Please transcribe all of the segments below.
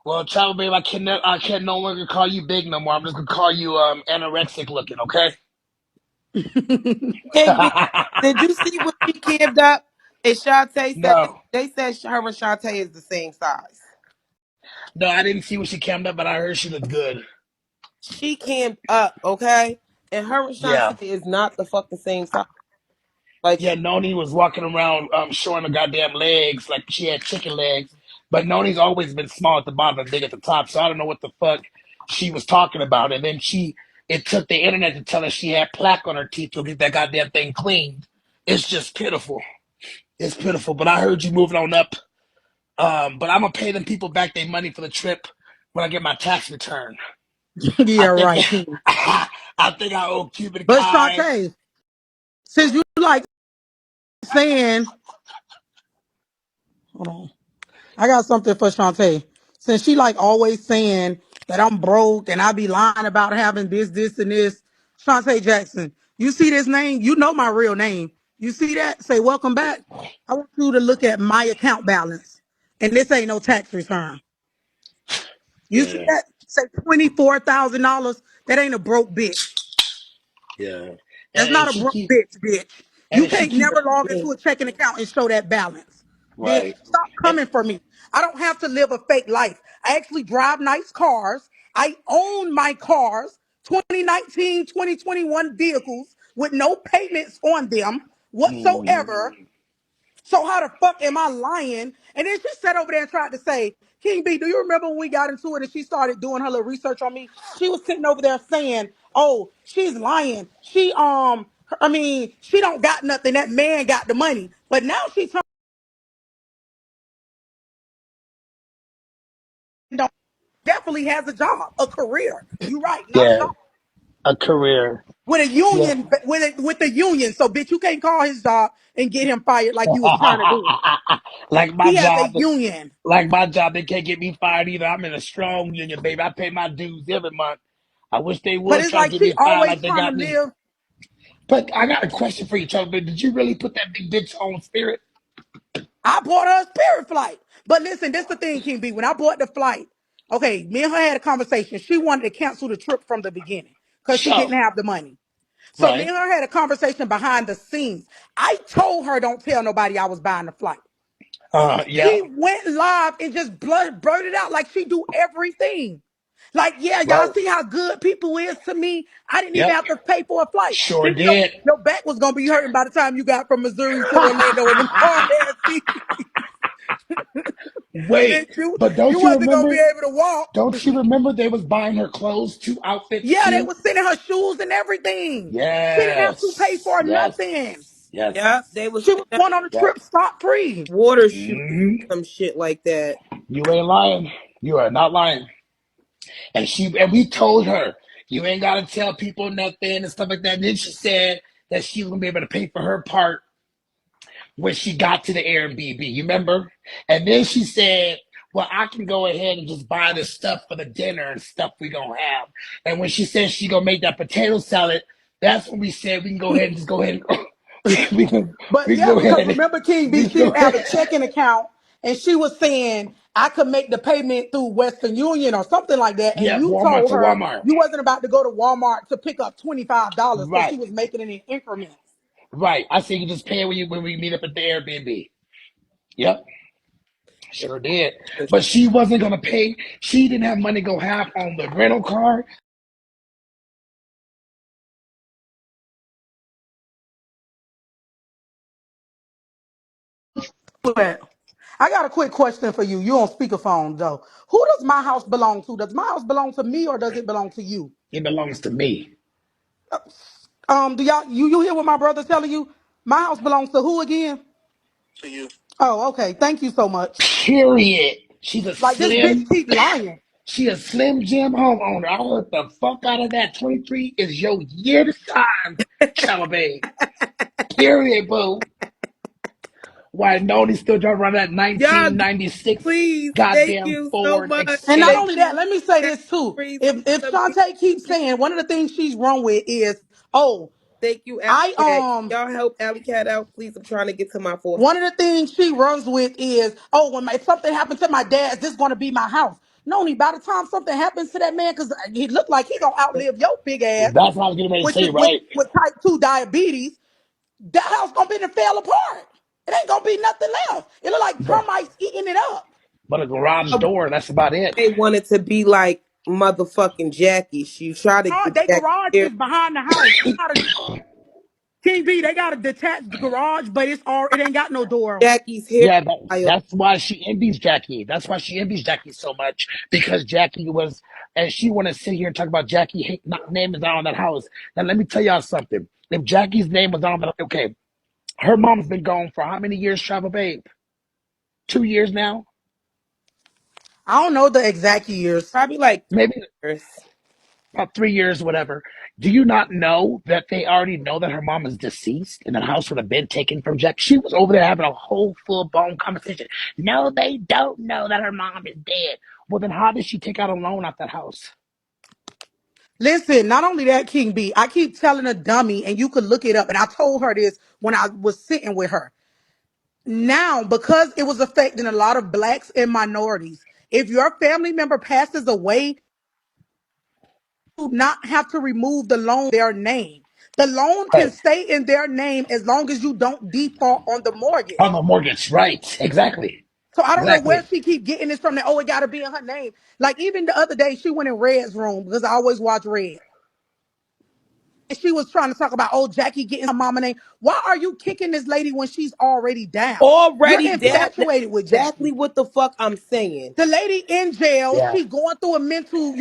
Well, TravelBae, I can no longer call you big no more. I'm just gonna call you anorexic looking, okay? KingB, did you see what she caved up? And Shantae said No, they said her and Shantae is the same size. no, I didn't see what she came up, but I heard she looked good. She camped up, okay? And her and Yeah, Shantae is not the fucking same size. Like yeah. Nony was walking around showing her goddamn legs like she had chicken legs, but Nony's always been small at the bottom and big at the top. So I don't know what the fuck she was talking about. And then it took the internet to tell her she had plaque on her teeth to get that goddamn thing cleaned. It's just pitiful. It's pitiful. But I heard you moving on up. But I'm gonna pay them people back their money for the trip when I get my tax return. I Yeah, think right, King. I think I owe Cuban But Kai. Shantae, since you like saying, hold on, I got something for Shantae. Since she like always saying that I'm broke and I be lying about having this, and this. Shantae Jackson, you see this name? You know my real name. You see that? Say welcome back. I want you to look at my account balance. And this ain't no tax return. You see Yeah, that? Say $24,000. That ain't a broke bitch. yeah. That's And not a she broke keep bitch, bitch. You and she can't keep never log me. into a checking account and show that balance. Bitch, right. stop And, coming for me. I don't have to live a fake life. I actually drive nice cars. I own my cars, 2019, 2021 vehicles with no payments on them whatsoever. mm, So how the fuck am I lying? And then she sat over there and tried to say, King B, do you remember when we got into it and she started doing her little research on me? She was sitting over there saying, "Oh, she's lying. She don't got nothing. That man got the money." But now she definitely has a job, a career. You're right, not a yeah, job. a career. With a Yeah. union, with the union. So bitch, you can't call his job and get him fired like you was trying to do. like my He has a job, union. like my job, they can't get me fired either. I'm in a strong union, baby. I pay my dues every month. I wish they But would it's try to like get she me fired always like they trying to got me. live. But I got a question for you, Charlie. Did you really put that big bitch on Spirit? I bought her a Spirit flight. But listen, this the thing, King B. When I bought the flight, okay, me and her had a conversation. She wanted to cancel the trip from the beginning because she Sure. didn't have the money. So me Right. and her had a conversation behind the scenes. I told her don't tell nobody I was buying the flight. Yeah. She went live and just blurted out like she do everything. Like, yeah, y'all Right. see how good people is to me. I didn't even Yep. have to pay for a flight. Sure Bitch, did. your back was gonna be hurting by the time you got from Missouri to Orlando in them hard ass seats. Wait, Bitch, you but you wasn't gonna be able to walk. don't you remember they was buying her clothes, two outfits Yeah, they too? was sending her shoes and everything. She didn't have to pay Yes. for Yes. nothing. Yes. Yeah, they was She was sending going on a Yep. trip scot free. water shoes, Hmm. some shit like that. You ain't lying. You are not lying. And we told her, you ain't gotta tell people nothing and stuff like that. And then she said that she was gonna be able to pay for her part when she got to the Airbnb. You remember? And then she said, well, I can go ahead and just buy the stuff for the dinner and stuff we gonna have. And when she said she gonna make that potato salad, that's when we said we can go ahead and just go ahead and But we can yeah, go because ahead remember King we B, can she go didn't have ahead. a checking account and she was saying I could make the payment through Western Union or something like that. And Yeah, you Walmart told to her Walmart. you wasn't about to go to Walmart to pick up $25 because Right, she was making it in increments. right. I said you just pay when we meet up at the Airbnb. Yep, sure did. But she wasn't gonna pay. She didn't have money to go half on the rental car. But I got a quick question for you. You on speakerphone though. Who does my house belong to? Does my house belong to me or does it belong to you? It belongs to me. Do you hear what my brother's telling you? My house belongs to who again? To you. Oh, okay. Thank you so much. Period. She's a Like this bitch slim. keep lying. She a slim Jim homeowner. I heard the fuck out of that. 23 is your year to shine, TravelBae. Period, boo. Why Nony still driving around that Y'all, 1996 please, thank goddamn you so Ford much. And not Thank only Escape? that, you. let me say That this too. brings If some people. Shantae keeps saying one of the things she's wrong with is, oh, Thank you, Alley I Cat. Y'all help Alley Cat out, please. I'm trying to get to my fourth. one of the things she runs with is, oh, if something happened to my dad, this is going to be my house. Noni, by the time something happens to that man, because he looked like he gonna outlive your big ass, That's what I was getting ready to which say, is with right? type 2 diabetes, that house gonna be to fell apart. It ain't gonna be nothing left. It look like But termites eating it up. but a garage door, that's about it. They wanted to be like motherfucking Jackie. She tried to get They Jackie garage here. is behind the house. KingB, they got a detached garage, but it ain't got no door. Jackie's hair Yeah, style. that's why she envies Jackie. That's why she envies Jackie so much because Jackie was, and she want to sit here and talk about Jackie name is not on that house. Now let me tell y'all something. If Jackie's name was on that, okay, her mom's been gone for how many years, TravelBae? 2 years now, I don't know the exact years. Probably like maybe 3 years. about 3 years, whatever. Do you not know that they already know that her mom is deceased and the house would have been taken from Jack? She was over there having a whole full blown conversation. No, they don't know that her mom is dead. Well, then how did she take out a loan off that house? Listen, not only that, KingB, I keep telling a dummy, and you could look it up. And I told her this when I was sitting with her. Now, because it was affecting a lot of blacks and minorities, if your family member passes away, you do not have to remove the loan in their name. The loan can Right. stay in their name as long as you don't default on the On mortgage. the mortgage, right. Exactly. So I don't know where Exactly. she keep getting this from. That, oh, it got to be in her name. Like even the other day, she went in Red's room because I always watch Red. And she was trying to talk about, oh, Jackie getting her mama name. Why are you kicking this lady when she's already down? You're Already Yeah. down. That's infatuated with exactly Jackie. what the fuck I'm saying. The lady in jail, Yeah. she going through a mental,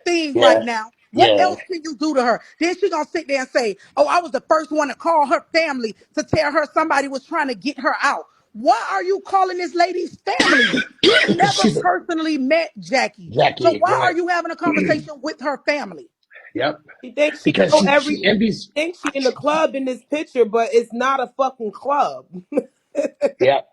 thing right Yeah. now. What Yeah. else can you do to her? Then she gonna sit there and say, oh, I was the first one to call her family to tell her somebody was trying to get her out. Why are you calling this lady's family? You Because never she's a personally met Jackie. So Jackie, why are right. you having a conversation with her family? Yep. She thinks she Because know she everything. envies. Thinks she in the club in this picture, but it's not a fucking club. Yep.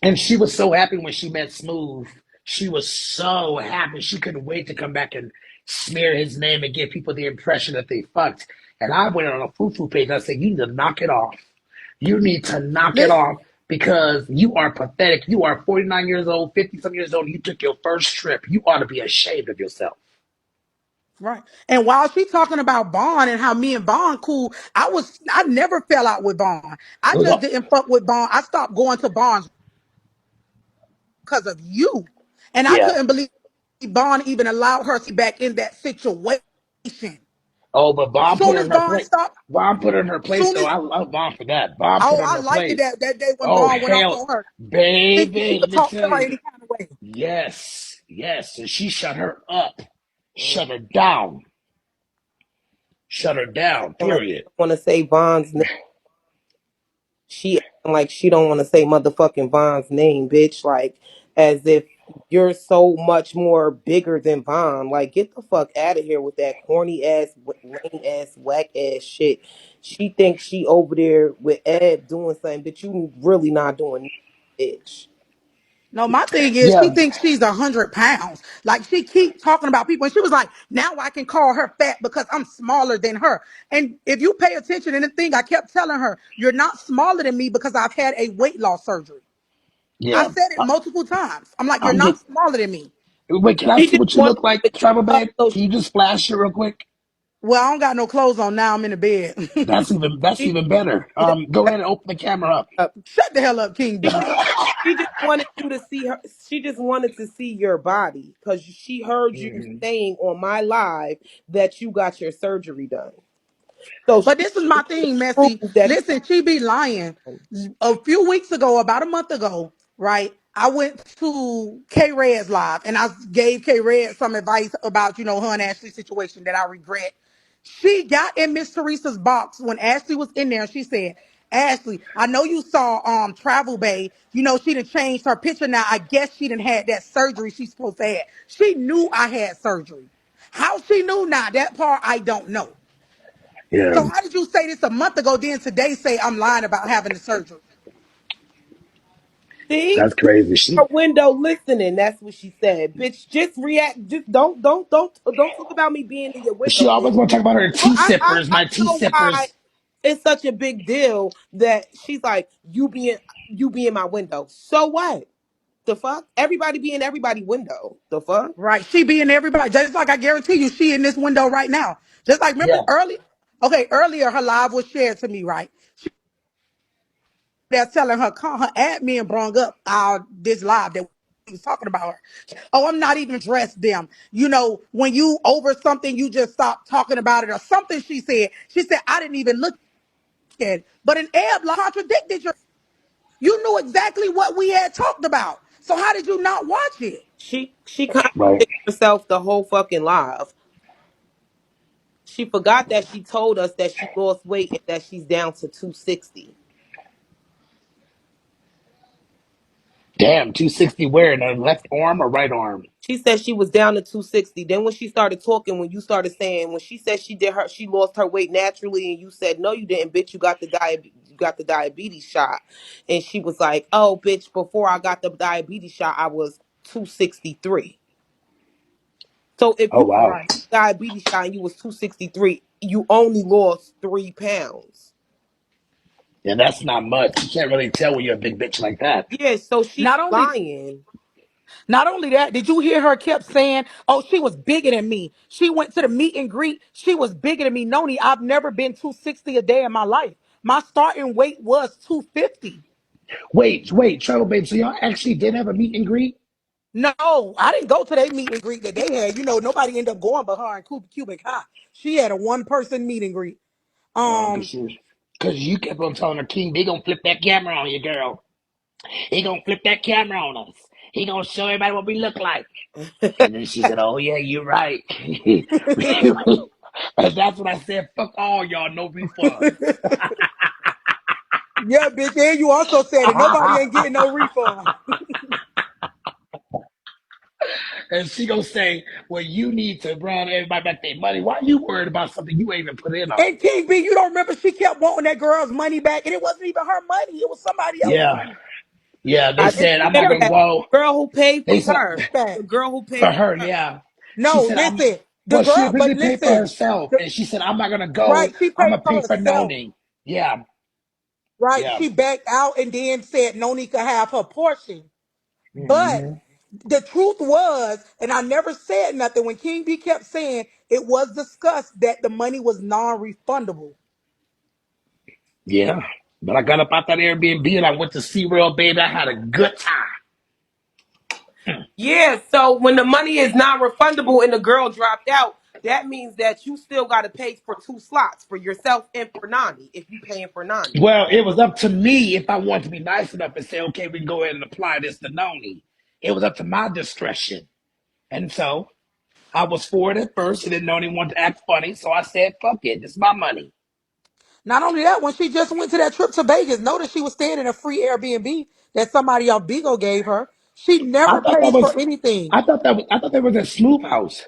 And she was so happy when she met Smooth. She was so happy. She couldn't wait to come back and smear his name and give people the impression that they fucked. And I went on a foo-foo page and I said, you need to knock it off. You need to knock it Listen, off because you are pathetic. You are 49 years old, 50 some years old. You took your first trip. You ought to be ashamed of yourself. right. And while she talking about Bond and how me and Bond cool, I never fell out with Bond. I It was just all, didn't fuck with Bond. I stopped going to Bond's because of you. And I yeah. couldn't believe Bond even allowed her to be back in that situation. Oh, but Bomb put Soon her as in her Bond place. stopped, Bomb put her in her place, soon though. as I love Bomb for that. Bomb put oh, her in I her liked it place. that day when Oh, Bond went off hell, on her, thinking he baby, could let me talk to tell her you. any kind of way. Yes, yes. And she shut her up, shut her down, shut her down, Acting like period. she don't want to say Von's name. She acting like she don't want to say motherfucking Von's name, bitch. Like as if you're so much more bigger than Von. Like get the fuck out of here with that corny ass, lame ass, whack ass shit. She thinks she over there with Ed doing something, but you really not doing nothing, bitch. No, my thing is she Yeah, thinks she's 100 pounds. Like she keep talking about people, and she was like, "Now I can call her fat because I'm smaller than her." And if you pay attention in the thing, I kept telling her, "You're not smaller than me because I've had a weight loss surgery." I yeah. said it multiple times. I'm like, "You're I'm not just, smaller than me." wait, can I She see just what you wanted look like, you to keep Travel up Babe? so Can you just flash it real quick? Well, I don't got no clothes on now. I'm in the bed. That's she even better. Go ahead and open the camera up. up. Shut the hell up, King She B. just she just wanted you to see her. She just wanted to see your body because she heard you Mhm. saying on my live that you got your surgery done. So she But this is my wanted thing, to prove Messy. that. Listen, she be lying. A few weeks ago, about a month ago, right? I went to K Red's live and I gave K Red some advice about, her and Ashley's situation that I regret. She got in Miss Teresa's box when Ashley was in there and she said, Ashley, I know you saw TravelBae. She done changed her picture now. I guess she done had that surgery she's supposed to have. She knew I had surgery. How she knew now, that part I don't know. Yeah. So how did you say this a month ago, then today say I'm lying about having the surgery? See, That's crazy. her window listening. That's what she said. Bitch, just react. Just don't talk about me being in your She window, bitch. always want to talk about her Well, tea sippers, I my tea know why sippers. it's such a big deal that she's like, you be in my window. So what? The fuck? Everybody be in everybody window. The fuck? Right. She be in everybody. Just like I guarantee you, she in this window right now. Just like remember Yeah. early. Okay, earlier her live was shared to me, right? They're telling her admin brung up this live that we was talking about her. Oh, I'm not even dressed them. You know, when you over something, you just stop talking about it or something she said. She said, I didn't even look at it. But an Eb contradicted your you knew exactly what we had talked about. So how did you not watch it? She Right. contradicted herself the whole fucking live. She forgot that she told us that she lost weight and that she's down to 260. Damn, 260 where? In her left arm or right arm? She said she was down to 260. Then when she started talking, when you started saying, when she said she lost her weight naturally, and you said no, you didn't, bitch. You got the diabetes shot, and she was like, oh, bitch. Before I got the diabetes shot, I was 263. So if Oh you wow. Right. diabetes shot and you was 263, you only lost 3 pounds. Yeah, that's not much. You can't really tell when you're a big bitch like that. Yeah, so she's Not only lying. Not only that, did you hear her kept saying, oh, she was bigger than me. She went to the meet and greet. She was bigger than me. Noni, I've never been 260 a day in my life. My starting weight was 250. Wait, Travel Babe. So y'all actually did have a meet and greet? No, I didn't go to their meet and greet that they had. You know, nobody ended up going but her and Cubic High. She had a one-person meet and greet. Cause Um, she was, cause you kept on telling her, King, they gonna flip that camera on you, girl. He gonna flip that camera on us. He gonna show everybody what we look like. And then she said, "Oh yeah, you're right." And that's what I said. Fuck all y'all, no refunds. yeah, bitch. And you also said it. Nobody ain't getting no refund. And she gonna say, "Well, you need to run everybody back their money. Why are you worried about something you ain't even put in on?" And King B, you don't remember she kept wanting that girl's money back, and it wasn't even her money. It was somebody else's Yeah, money. yeah. They I And did said she I'm not hear never gonna. that. Well, Girl who paid for they said her. back. The girl who paid for for her. her. Yeah, she No, said I'm. listen, the Well, she girl, but originally paid for listen, herself, the, and she said I'm not gonna right, go. she I'm paid gonna for pay for herself. Nony. Yeah, Right, yeah. she backed out and then said Noni could have her portion. But Hmm. the truth was, and I never said nothing when King B kept saying it was discussed that the money was non-refundable. Yeah. But I got up out that Airbnb and I went to SeaWorld, baby. I had a good time. Yeah, so when the money is non-refundable and the girl dropped out, that means that you still got to pay for 2 slots for yourself and for Nani if you paying for Nani. Well, it was up to me if I wanted to be nice enough and say, okay, we can go ahead and apply this to Noni. It was up to my discretion. And so I was for it at first, and then Noni wanted to act funny. So I said, fuck it. It's my money. Not only that, when she just went to that trip to Vegas, notice she was staying in a free Airbnb that somebody off Bigo gave her. She I never thought that paid was for anything. I thought that was a smooth house.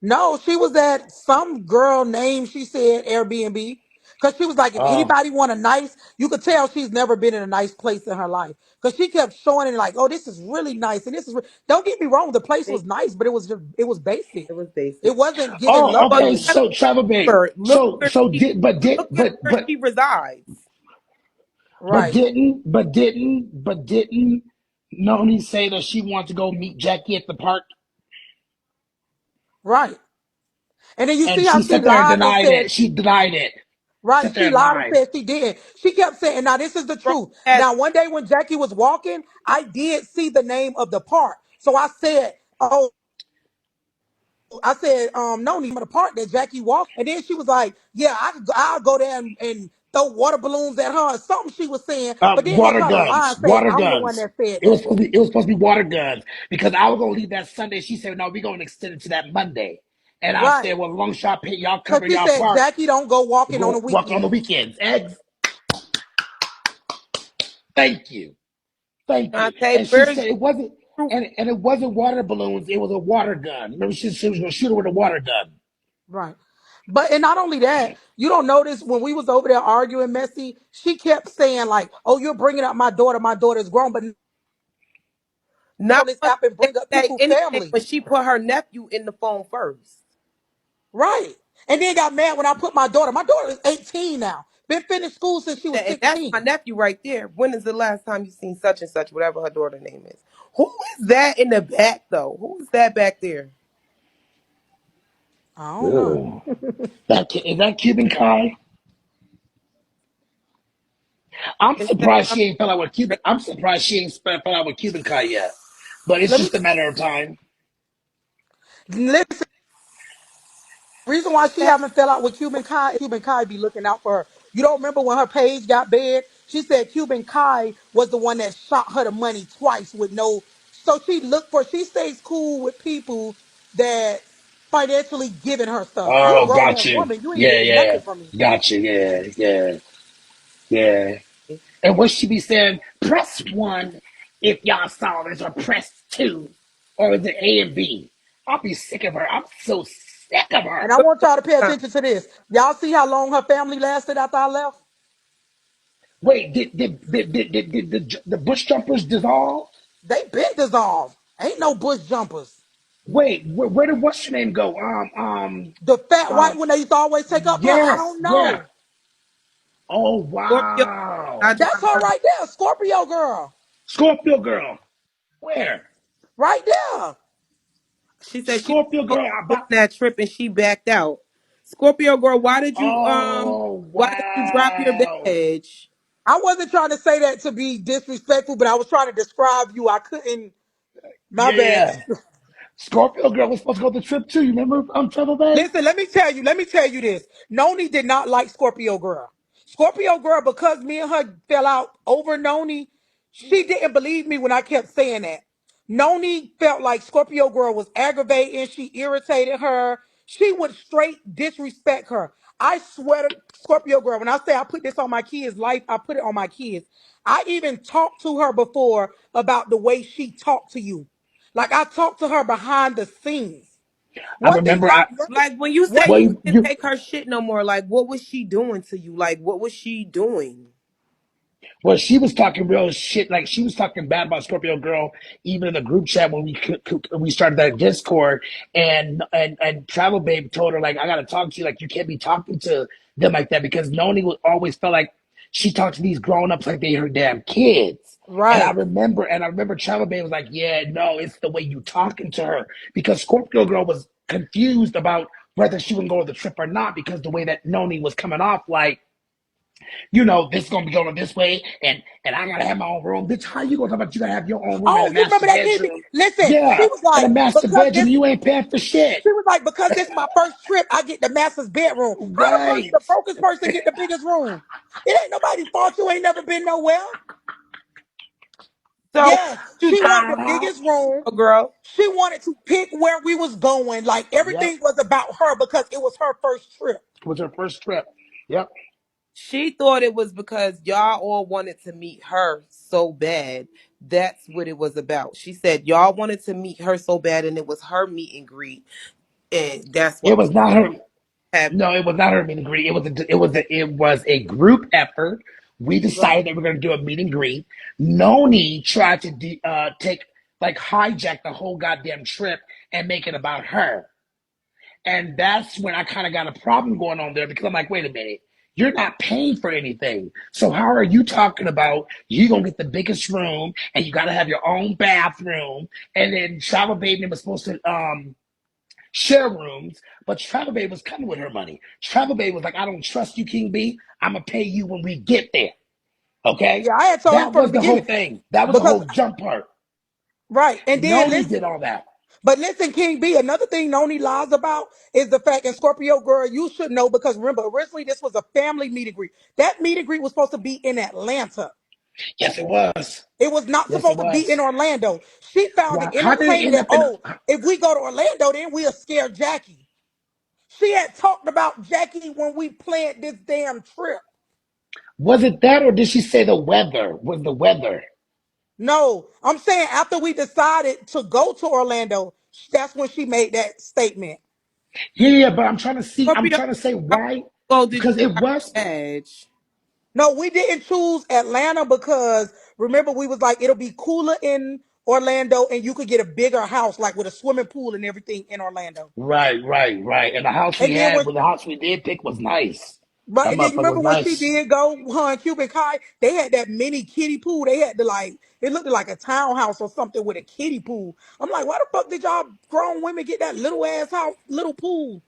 No, she was at some girl name, she said Airbnb. Because she was like, if Uh, anybody want a nice, you could tell she's never been in a nice place in her life. Because she kept showing it like, oh, this is really nice. And this is, don't get me wrong, the place was It, nice, but it was just, it was basic. it was basic. It wasn't giving oh, Well, you okay. luxury. gotta So Travel Bay. look So where so she did but did look at where but she resides. but Right, didn't Noni say that she wanted to go meet Jackie at the park? right. And then you see And how she she sat there and lied and denied said, it. She denied it. right, Sat there she and lied and lied. said she did. She kept saying, now this is the Bro truth. has Now, one day when Jackie was walking, I did see the name of the park. So I said, oh, I said, no name of the park that Jackie walked. And then she was like, yeah, I'll go there and throw water balloons at her or something she was saying. But then they Water try to lie guns. and say, Water I'm the one guns. that said It was that. supposed to be. It was supposed to be water guns because I was gonna leave that Sunday. She said, "No, we're gonna extend it to that Monday." And I Right. said, "Well, long shot pay y'all Because cover she y'all said park. Jackie don't go walking on the Go walk on the weekend. weekends." Eggs. Thank you. Thank you. Shantae, And she where's said it wasn't. the And it wasn't water balloons. It was a water gun. Remember, she was gonna shoot her with a water gun. Right. But and not only that, you don't notice when we was over there arguing messy, she kept saying like, "Oh, you're bringing up my daughter. My daughter's grown." But Not on this once app and did bring up they say people's anything, family. but she put her nephew in the phone first. Right. And then got mad when I put my daughter. My daughter is 18 now. Been finished school since she was And that's my 16. nephew right there. When is the last time you seen such and such, whatever her daughter name is? Who is that in the back though? Who is that back there? I don't know. Ugh. Is that Cuban Kai? I'm Is that surprised she ain't fell out with Cuban. I'm surprised she ain't fell out with Cuban Kai yet. But it's Let me just a matter of time. listen. Reason why she haven't fell out with Cuban Kai is Cuban Kai be looking out for her. You don't remember when her page got bad? She said Cuban Kai was the one that shot her the money twice with no. So she stays cool with people that financially giving her stuff. You a Oh, grown got ass you. woman. You ain't Yeah, getting yeah. nothing from me. Got you. Yeah, yeah, yeah. And what she be saying, press one if y'all saw this, or press two, or is it A and B? I'll be sick of her. I'm so sick of And her. I want y'all to pay Huh. attention to this. Y'all see how long her family lasted after I left? Wait, did the bush jumpers dissolve? They been dissolved. Ain't no bush jumpers. Wait, where did what's your name go? The fat white Um, one they used to always take up there, I yes, don't yeah. know. Oh Scorpio wow, not That's driving her her. right there, Scorpio girl. Scorpio girl. Where? Right there. She said she Scorpio was girl. going on that trip and she backed out. Scorpio girl, Oh why did you drop your wow. badge? I wasn't trying to say that to be disrespectful, but I was trying to describe you. I couldn't. My Yeah, bad. yeah. Scorpio girl was supposed to go to the trip too. You remember TravelBae? Listen, let me tell you this. Noni did not like Scorpio girl. Scorpio girl, because me and her fell out over Noni, she didn't believe me when I kept saying that. Noni felt like Scorpio girl was aggravating. She irritated her. She would straight disrespect her. I swear to Scorpio girl, when I say I put this on my kids' life, I put it on my kids. I even talked to her before about the way she talked to you. Like I talked to her behind the scenes. I One thing remember. I I Like when you one say well, you you, can't you take her shit no more, like what was she doing to you? Like what was she doing? Well, she was talking real shit. Like she was talking bad about Scorpio Girl, even in the group chat when we started that Discord. And Travel Babe told her like, I gotta talk to you. Like you can't be talking to them like that because Noni would always felt like she talked to these grown ups like they her damn kids. right. And I remember Travel Babe was like, yeah, no, it's the way you talking to her because Scorpio Girl was confused about whether she would go to the trip or not because the way that Noni was coming off like this is gonna be going this way, and I gotta have my own room. Bitch, how you gonna talk about you gotta have your own room and Oh, a you remember master that KingB? bedroom? Listen, she Yeah, was and a like, master because bedroom, this you ain't paying for shit. she was like, because this my first trip, I get the master's bedroom. How the Right. brokest person get the biggest room? It ain't nobody's fault. You ain't never been nowhere. So Yes, you she thought wanted the Uh-huh. biggest room. girl. She wanted to pick where we was going. Like Yep. everything was about her because it was her first trip. It was her first trip. Yep. She thought it was because y'all all wanted to meet her so bad. That's what it was about. She said y'all wanted to meet her so bad and it was her meet and greet. And that's It what was was not her. happening. No, it was not her meet and greet. It was a group effort. We Right. decided that we're gonna do a meet and greet. Noni tried to take like hijack the whole goddamn trip and make it about her. And that's when I kind of got a problem going on there because I'm like, wait a minute, you're not paying for anything. So how are you talking about you gonna get the biggest room and you gotta have your own bathroom? And then Travel Baby was supposed to share rooms, but Travel Baby was coming with her money. Travel Baby was like, I don't trust you, King B. I'm gonna pay you when we get there. Okay? Yeah, I had told him That from the was the whole beginning thing. That was the because whole jump part. right. And then Noni listen. did all that. But listen, King B, another thing Noni lies about is the fact, and Scorpio girl, you should know because remember, originally this was a family meet and greet. That meet and greet was supposed to be in Atlanta. Yes, it was. It was not Yes, it supposed to be in was. Orlando. She found it Why? How did it entertaining end that, up in? oh, if we go to Orlando, then we'll scare Jackie. She had talked about Jackie when we planned this damn trip. Was it that, or did she say the weather? Was the weather? No, I'm saying after we decided to go to Orlando, that's when she made that statement. Yeah, yeah, but I'm trying to see. I'm Scorpio, trying to say how why, long ago did because you it drop was. your badge? No, we didn't choose Atlanta because remember we was like it'll be cooler in Orlando, and you could get a bigger house, like with a swimming pool and everything in Orlando. Right. And the house we And then had, when well, the house we did pick was nice. Right, That and then you motherfucker was remember when she nice. did go, her and Cubic High, they had that mini kiddie pool. They had to like, it looked like a townhouse or something with a kiddie pool. I'm like, why the fuck did y'all grown women get that little ass house, little pool?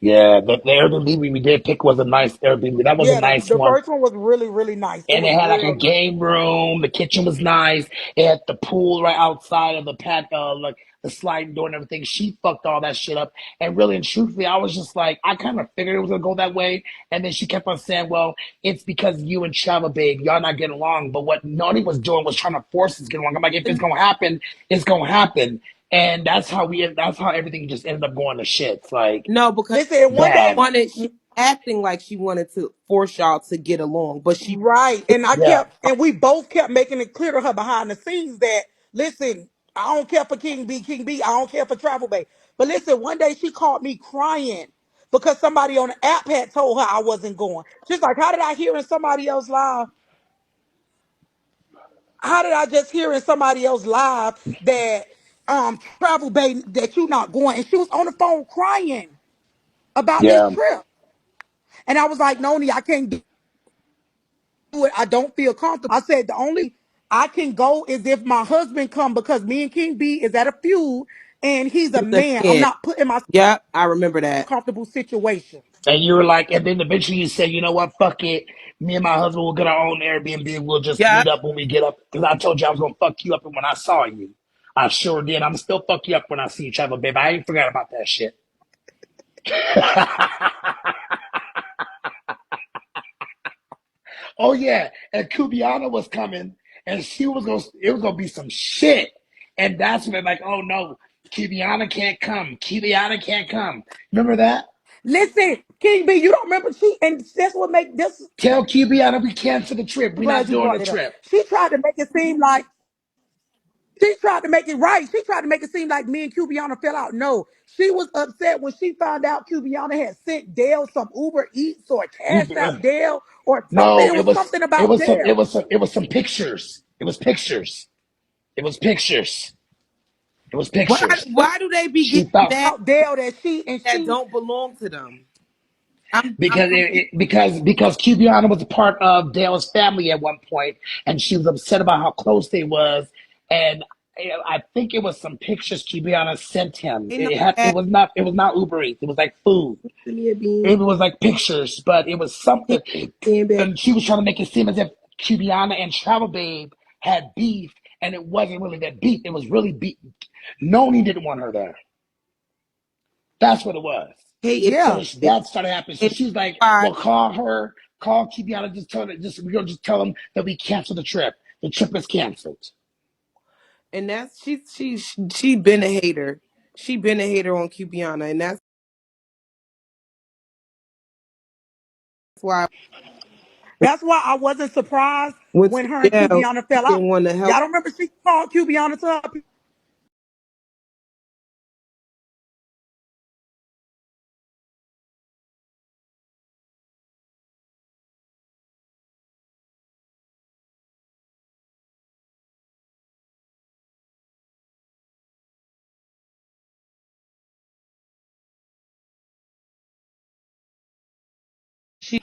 Yeah, the Airbnb we did pick was a nice Airbnb. That was a Yeah, nice the one. first one was really, really nice. It And was it had like a real nice. game room. The kitchen was nice. It had the pool right outside of the like the sliding door and everything. She fucked all that shit up. And really and truthfully, I was just like, I kind of figured it was gonna go that way. And then she kept on saying, "Well, it's because you and TravelBae, y'all not getting along." But what Nony was doing was trying to force us to get along. I'm like, if it's gonna happen, it's gonna happen. And that's how everything just ended up going to shit. It's like No, because Listen, one day, bad. she acting like she wanted to force y'all to get along, but she right, and Yeah. and we both kept making it clear to her behind the scenes that, listen, I don't care for KingB, I don't care for Travel Bay. But listen, one day she called me crying because somebody on the app had told her I wasn't going. She's like, how did I hear in somebody else live? How did I just hear in somebody else live that Travel Bay that you not going? And she was on the phone crying about this Yeah. trip. And I was like, Noni, I can't do it. I don't feel comfortable. I said the only I can go is if my husband come because me and KingB is at a feud and he's a just man. I'm can't. not putting myself Yep, I remember in a that. comfortable situation. And you were like, and then eventually you said, you know what, fuck it. Me and my husband will get our own Airbnb. We'll just Yep. meet up when we get up. Because I told you I was going to fuck you up when I saw you. I sure did. I'm still fuck you up when I see you, Travel, baby. I ain't forgot about that shit. Oh, yeah. And Kubiana was coming, and it was going to be some shit. And that's when they're like, oh, no, Kubiana can't come. Kubiana can't come. Remember that? Listen, KingB, you don't remember she and that's what make this. Tell Kubiana we cancel the trip. I'm We're not glad you doing the brought it up. trip. She tried to make it seem like she tried to make it right. She tried to make it seem like me and Cubiana fell out. No, she was upset when she found out Cubiana had sent Dale some Uber Eats or Cash App Dale or something. No, It was something about Dale. it was some pictures. It was pictures. It was pictures. It was Why pictures. why do they be She getting thought mad About Dale that that she don't belong to them? I'm because confused. because Cubiana was a part of Dale's family at one point, and she was upset about how close they was, and I think it was some pictures Cubiana sent him. They know It that. was not Uber Eats. It was like food. Give me a bean. It was like pictures, but it was something. Stand back. And she was trying to make it seem as if Cubiana and Travel Babe had beef, and it wasn't really that beef. It was really beef. Noni didn't want her there. That's what it was. Hey, yeah. So that started happening. So and she was like, why "Well, call Cubiana. Just tell her. We're gonna just tell them that we canceled the trip. The trip is canceled." and that's she been a hater. She been a hater on Cubiana, and that's why I That's why I wasn't surprised went when to her and jail. Cubiana She fell out. didn't want to Y'all help. don't remember she called Cubiana to her. She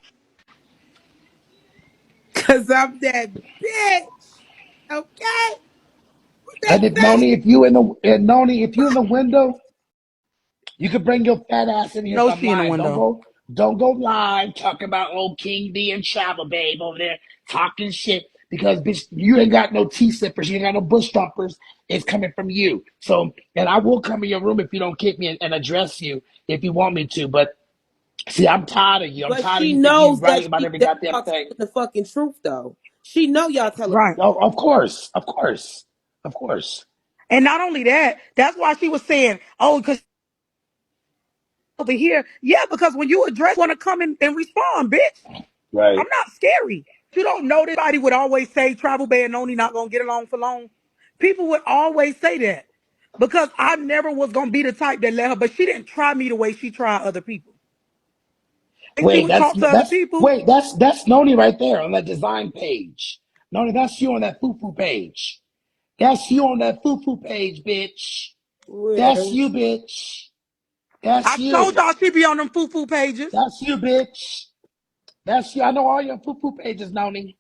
Cause I'm that bitch. Okay, what they And if say? Noni, if you in the window, you could bring your fat ass in here. If No, I'm she in the lying, window. don't go live talking about old King D and Travel Babe over there talking shit because bitch, you ain't got no tea sippers, you ain't got no bush stompers. It's coming from you. So, and I will come in your room if you don't kick me and address you if you want me to. But see, I'm tired of you. I'm But tired of she you thinking you knows right about that every y'all goddamn telling thing. the fucking truth though. She know y'all telling. Right. Oh, of course, of course, of course. And not only that, that's why she was saying, oh, because over here. Yeah, because when you address, want to come in and respond, bitch. I'm Right. not scary. You don't know that anybody would always say TravelBae and Noni not gonna get along for long. People would always say that because I never was gonna be the type that let her, but she didn't try me the way she tried other people. And she Wait, would talk to other people. that's Noni right there on that design page. Noni, that's you on that foo foo page. That's you on that foo-foo page, bitch. That's Where? you, bitch. That's I told you. y'all she be on them foo-foo pages. That's you, bitch. That's you. I know all your foo-foo pages, Nony.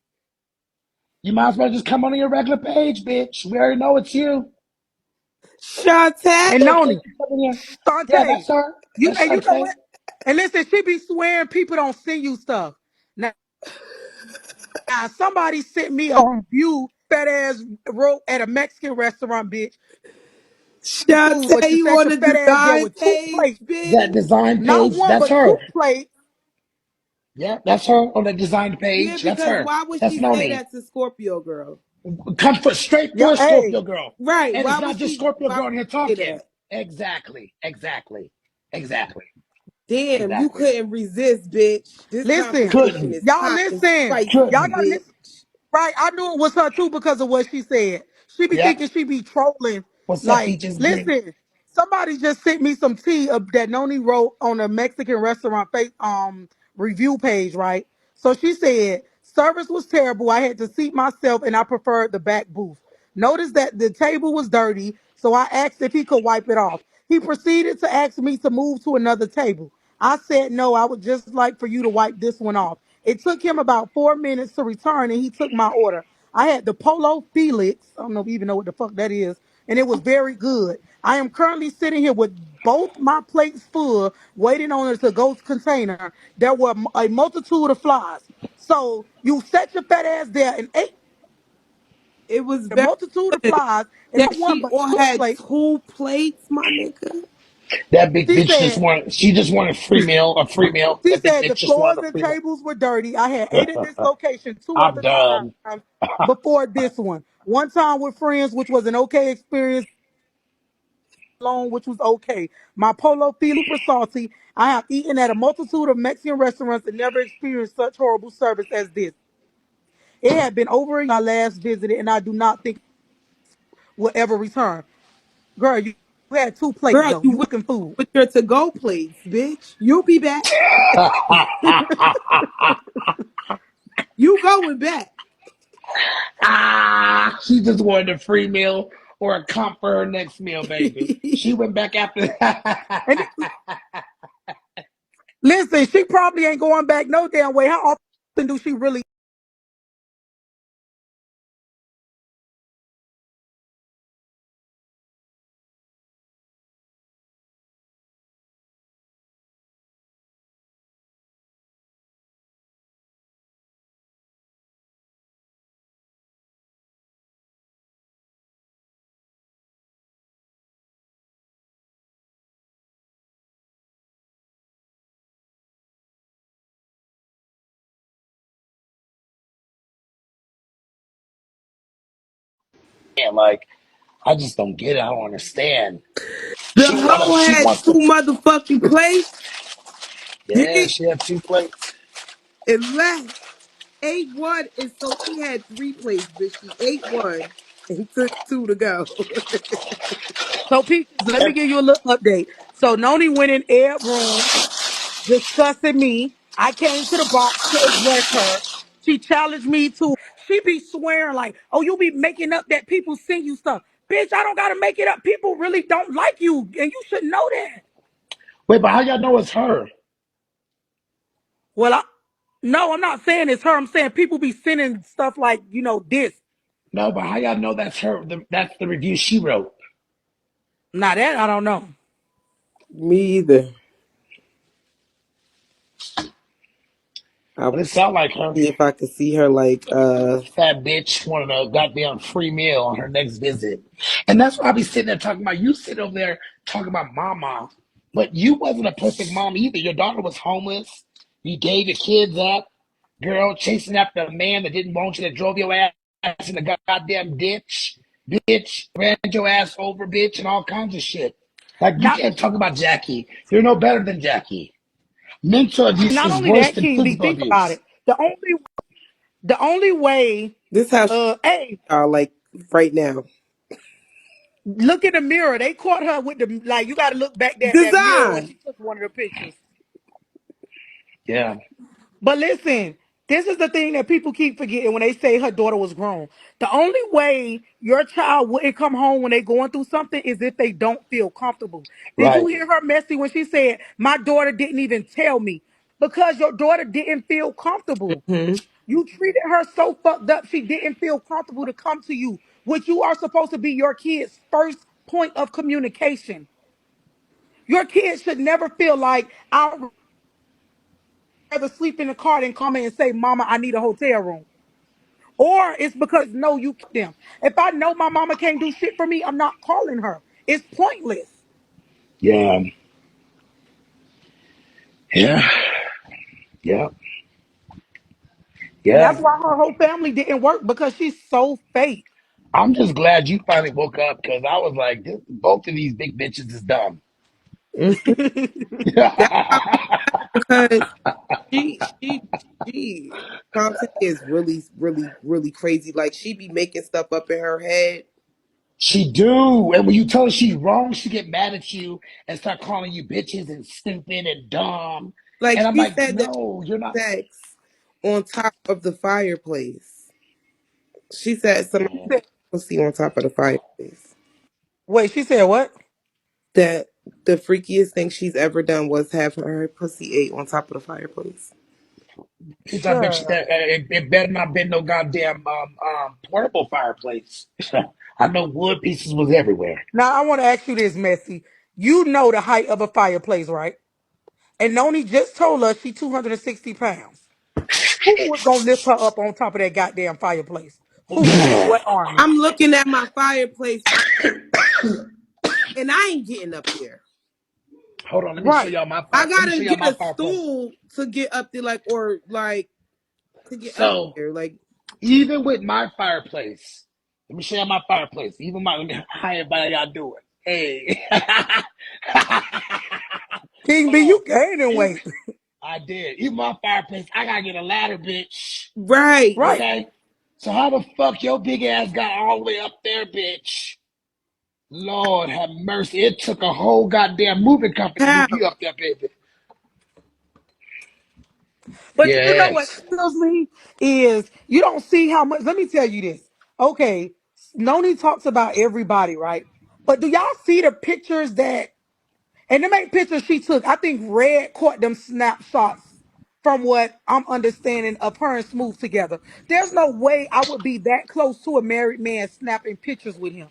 You might as well just come on your regular page, bitch. We already know it's you. Shantae? And Yeah, Noni, yeah, Shantae, that's her. you That's and you know Shantae. what? And listen, she be swearing people don't send you stuff. Now somebody sent me a review fat ass wrote at a Mexican restaurant, bitch. The food, but Shantae, you you sat on your the fat ass there design with two page, plates. That bitch? design Not page, one, that's but two her. plates. Yeah, that's her on the design Yeah, page. That's because her. why would That's she say Noni. that to Scorpio girl? Come for straight Yeah, for hey, Scorpio girl. Right. And it's Why not would just she Scorpio why girl in here would she say talking. that? Exactly. Exactly. Exactly. Damn, you Exactly. couldn't resist, bitch. This listen, conversation Couldn't. is y'all hot and listen. Y'all spicy, Couldn't. gotta listen. bitch. Right, I knew it was her too because of what she said. She be Yep. thinking she be trolling. What's up, Like, Peaches Green? listen, somebody just sent me some tea that Noni wrote on a Mexican restaurant review page, right? So she said service was terrible. I had to seat myself and I preferred the back booth. Noticed that the table was dirty, so I asked if he could wipe it off. He proceeded to ask me to move to another table. I said no, I would just like for you to wipe this one off. It took him about 4 minutes to return and he took my order. I had the Polo Felix. I don't know if you even know what the fuck that is. And it was very good. I am currently sitting here with both my plates full, waiting on it to go container. There were a multitude of flies. So you set your fat ass there and ate It was a very multitude of good. flies and That not one she but all two had plates. two plates, my nigga. That big She bitch just said, wanted. She just wanted free meal. A free meal. She That big said the bitch just floors wanted a and free meal. tables were dirty. I had ate at this location two I'm other done. times before this one. One time with friends, which was an okay experience alone, which was okay. My polo feel super salty. I have eaten at a multitude of Mexican restaurants and never experienced such horrible service as this. It had been over a year I last visited, and I do not think will ever return. Girl, you had two plates Girl, though. you You went cooking food. with your to-go plates, bitch. You'll be back. You going back. She just wanted a free meal or a comp for her next meal, baby. She went back after. And listen, she probably ain't going back no damn way. How often do she really? Yeah, like I just don't get it. I don't understand. The hoe She had wants two to. motherfucking plates. Yeah, Damn. she had two plates. And left. Ate one, and so she had three plates, but she ate one and took two to go. So, Peaches, let me give you a little update. So, Noni went in Ed room discussing me. I came to the box to address her. She challenged me to. She be swearing like, "Oh, you be making up that people send you stuff." Bitch, I don't gotta make it up. People really don't like you, and you should know that. Wait, but how y'all know it's her? Well, no, I'm not saying it's her. I'm saying people be sending stuff like, this. No, but how y'all know that's her? That's the review she wrote. Now that I don't know. Me either. I'll But it sound like her. see if I can see her like Fat bitch wanted a goddamn free meal on her next visit. And that's why I be sitting there talking about you sit over there talking about mama. But you wasn't a perfect mom either. Your daughter was homeless. You gave your kids up. Girl, chasing after a man that didn't want you, that drove your ass in the goddamn ditch. Bitch, ran your ass over, bitch, and all kinds of shit. Like, you Not can't talk about Jackie. You're no better than Jackie. Mental abuse not is only worse that, than KingB, physical think about abuse. it. The only way, this how she hey, are like right now. look in the mirror. They caught her with the like. You got to look back at that mirror when Design. she took one of the pictures. Yeah. But listen. This is the thing that people keep forgetting when they say her daughter was grown. The only way your child wouldn't come home when they going through something is if they don't feel comfortable. Did you Right. hear her messy when she said, "My daughter didn't even tell me"? Because your daughter didn't feel comfortable. Hmm. You treated her so fucked up, she didn't feel comfortable to come to you, which you are supposed to be your kid's first point of communication. Your kids should never feel like I'd rather sleep in the car than come in and say, "Mama, I need a hotel room." Or it's because no, you them. If I know my mama can't do shit for me, I'm not calling her. It's pointless. Yeah. Yeah. Yeah. And Yeah. that's why her whole family didn't work because she's so fake. I'm just glad you finally woke up because I was like, both of these big bitches is dumb. Hmm. That's why, because she Shantae is really, really, really crazy. Like she be making stuff up in her head. She do. And when you tell her she's wrong, she get mad at you and start calling you bitches and stupid and dumb. Like And I'm she like, said that no, you're not. sex on top of the fireplace. She said somebody Yeah. pussy on top of the fireplace. Wait, she said what? That the freakiest thing she's ever done was have her pussy ate on top of the fireplace. Bitch, I bet you Sure. that it better not been no goddamn portable fireplace. I know wood pieces was everywhere. Now I want to ask you this, Messy. You know the height of a fireplace, right? And Noni just told us she 260 pounds. Who was gonna lift her up on top of that goddamn fireplace? Who? What army? I'm looking at my fireplace right, and I ain't getting up there. Hold on, let me show Right. y'all my I fire. Let me gotta show y'all get my a fireplace. stool to get up there, like, or like to get up So there. Like, even with my fireplace, let me show y'all my fireplace. Even my, let me, how everybody y'all doing? Hey, King B, hold on. you gaining Even, weight. I did. Even my fireplace, I gotta get a ladder, bitch. right. Right. Okay. So how the fuck your big ass got all the way up there, bitch? Lord have mercy. It took a whole goddamn moving company to How? move you up there, baby. But you know what Yes. kills me is you don't see how much. Let me tell you this. Okay, Noni talks about everybody, right? But do y'all see the pictures that and the main pictures she took? I think Red caught them snapshots from what I'm understanding of her and Smooth together. There's no way I would be that close to a married man snapping pictures with him.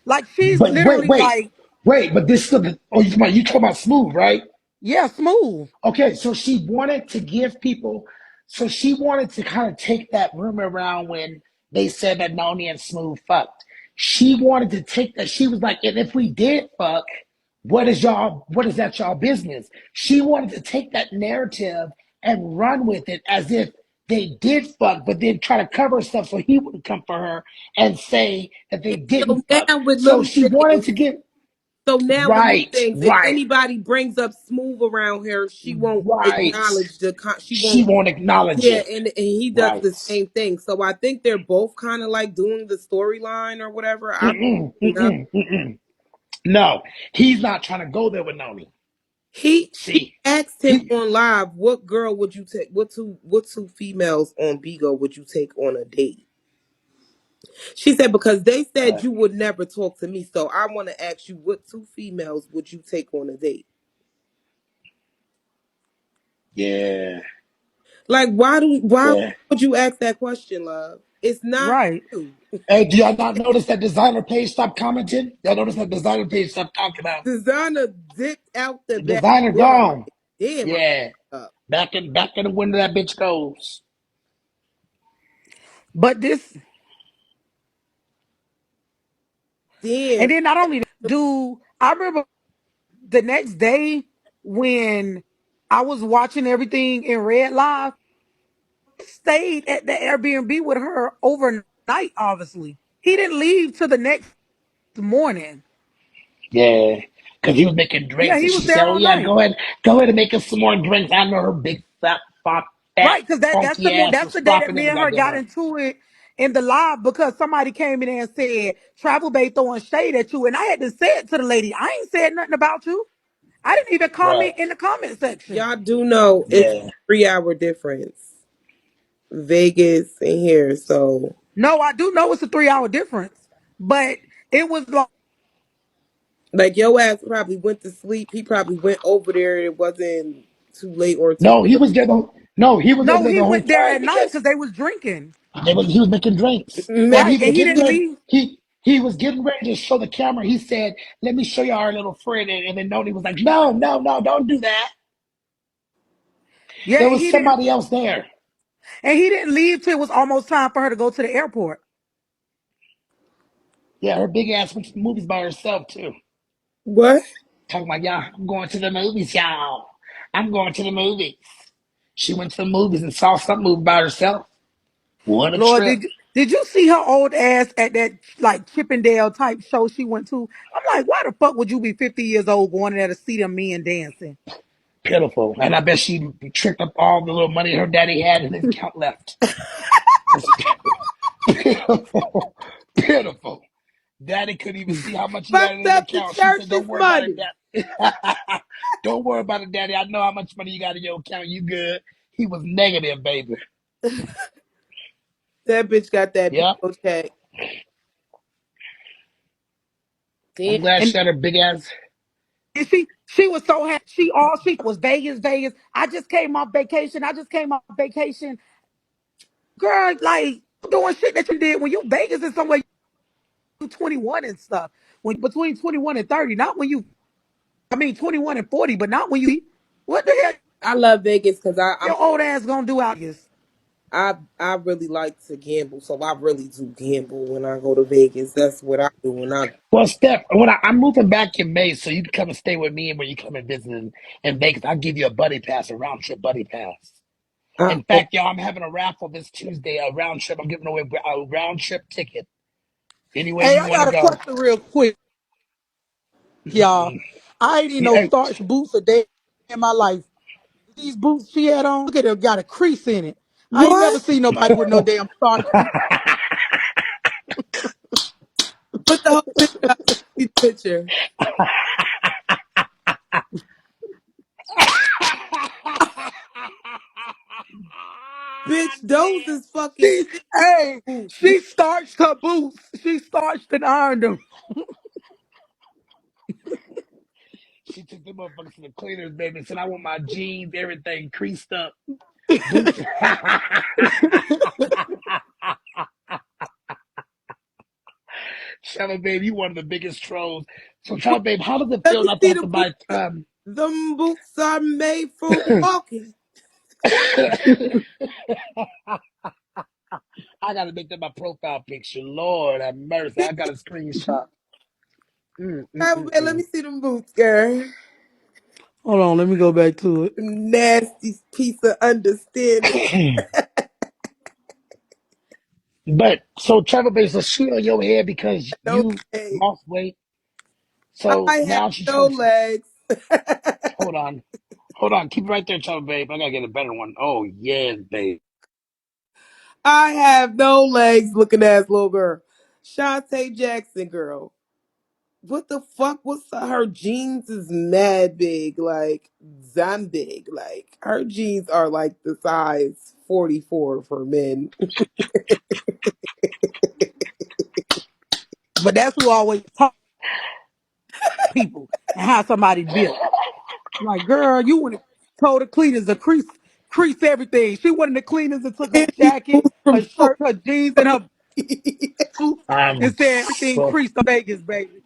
Like she's But wait, literally wait, like, wait. But this still. Oh, you talking about Smooth, right? yeah, Smooth. Okay, so she wanted to give people, so she wanted to kind of take that rumor around when they said that Noni and Smooth fucked. She wanted to take that. She was like, and if we did fuck, what is that y'all business? She wanted to take that narrative and run with it as if they did fuck, but then try to cover stuff so he wouldn't come for her and say that they And so didn't fuck. now with So little she wanted things, to get so now with little right, things, if right, anybody brings up Smooth around her, she won't right. acknowledge she She won't. won't acknowledge Yeah, it. and he does Right. the same thing. So I think they're both kind of like doing the storyline or whatever. I Mm-mm, don't know. mm-mm, mm-mm. No, he's not trying to go there with Noni. She See, asked him he on live, what girl would you take? What two females on Bigo would you take on a date? She said, because they said uh, you would never talk to me. So I want to ask you, what two females would you take on a date? yeah, Like, why yeah. would you ask that question, love? It's not Right. you. Hey, do y'all not notice that designer page stopped commenting? Y'all notice that designer page stopped talking about Designer dipped out the back designer door. gone? Like, damn, I Yeah, up. back in the window that bitch goes. But this, and Damn. then not only that, do I remember the next day when I was watching everything in Red Live, stayed at the Airbnb with her overnight, obviously. He didn't leave till the next morning. Yeah, because he was making Yeah, drinks, and he was she said, there "Oh all yeah, night. go ahead and make us some more drinks." I know her big fat, Right, because funky ass that's was the day that flopping in me the and her goddamn got room. into it in the live because somebody came in there and said, TravelBae throwing shade at you. And I had to say it to the lady. I ain't said nothing about you. I didn't even Right. comment in the comment section. Y'all do know it's a Yeah. 3 hour difference. Vegas and here. So No, I do know it's a 3 hour difference, but it was like, like your ass probably went to sleep. He probably went over there. It wasn't too late or too No, he was early. there. No, he was over no, there he the whole went there time at night because because they was drinking. he was making drinks and Maybe he Right. was And he getting didn't ready. leave. He was getting ready to show the camera. He said, "Let me show you our little friend," and then Noni was like, "No, no, no, don't do that." Yeah, There and was he didn't somebody else there. and he didn't leave till it was almost time for her to go to the airport. Yeah, her big ass went to the movies by herself too. what? Talking about, y'all, I'm going to the movies, y'all. I'm going to the movies. She went to the movies and saw some movie by herself. What a Lord, trip. did you see her old ass at that like Chippendale type show she went to? I'm like, why the fuck would you be 50 years old going there to see them men dancing? Pitiful. And I bet she tricked up all the little money her daddy had in his account left. It's pitiful. Pitiful. Daddy couldn't even see how much he had in Fucked his up the account. She said, church's don't worry about it, money. Daddy. Don't worry about it, Daddy. I know how much money you got in your account. You good. He was negative, baby. That bitch got that Yep. PO check. Damn. I'm glad And she had her big ass. she was so happy. She all she was Vegas, Vegas. I just came off vacation. I just came off vacation. Girl, like doing shit that you did when you Vegas is somewhere you 21 and stuff. When between 21 and 30, not when you I mean 21 and 40, but not when you what the hell I love Vegas because your old ass gonna do out here? I really like to gamble, so I really do gamble when I go to Vegas. That's what I do when I Well, Steph, I'm moving back in May, so you can come and stay with me and when you come and visit in Vegas, I'll give you a buddy pass, a round trip buddy pass. I In fact, y'all, I'm having a raffle this Tuesday, a round trip. I'm giving away a round trip ticket. Anywhere Hey, you I want to got a go. question real quick, y'all. I ain't need no Hey, starch boots a day in my life. These boots she had on, look at them, got a crease in it. I ain't never what? seen nobody with no damn starch boots. Put the whole picture up. See the picture. Bitch, those is fucking She, shit hey, boots. she starched her boots. She starched and ironed them. she took them motherfuckers to the cleaners, baby, and said, I want my jeans, everything creased up, boots. Shallow babe, you one of the biggest trolls. So, Shallow babe, how does it Let feel me not to see have the to boots. buy? Them boots are made for walking. I gotta make that my profile picture. Lord have mercy. I got a screenshot. Mm, mm, Hey, mm, let me mm. see them boots, girl. Hold on, let me go back to it. Them nasty piece of understanding. But so travel base a shoot on your head because No you legs. lost weight. So I have now she no trying to legs. hold on. Hold on. Keep it right there, travel babe. I gotta get a better one. Oh yes, babe. I have no legs looking ass little girl. Shantae Jackson girl. What the fuck? What's her jeans is mad big, like Zam big. Like her jeans are like the size 44 for men. But that's who always talk to people and how somebody built. Like, girl, you went and told the cleaners to crease everything. She went in the cleaners and took her These jacket, boots her from Toy shirt, her jeans, and her boots and I'm said everything so creased on Vegas, baby.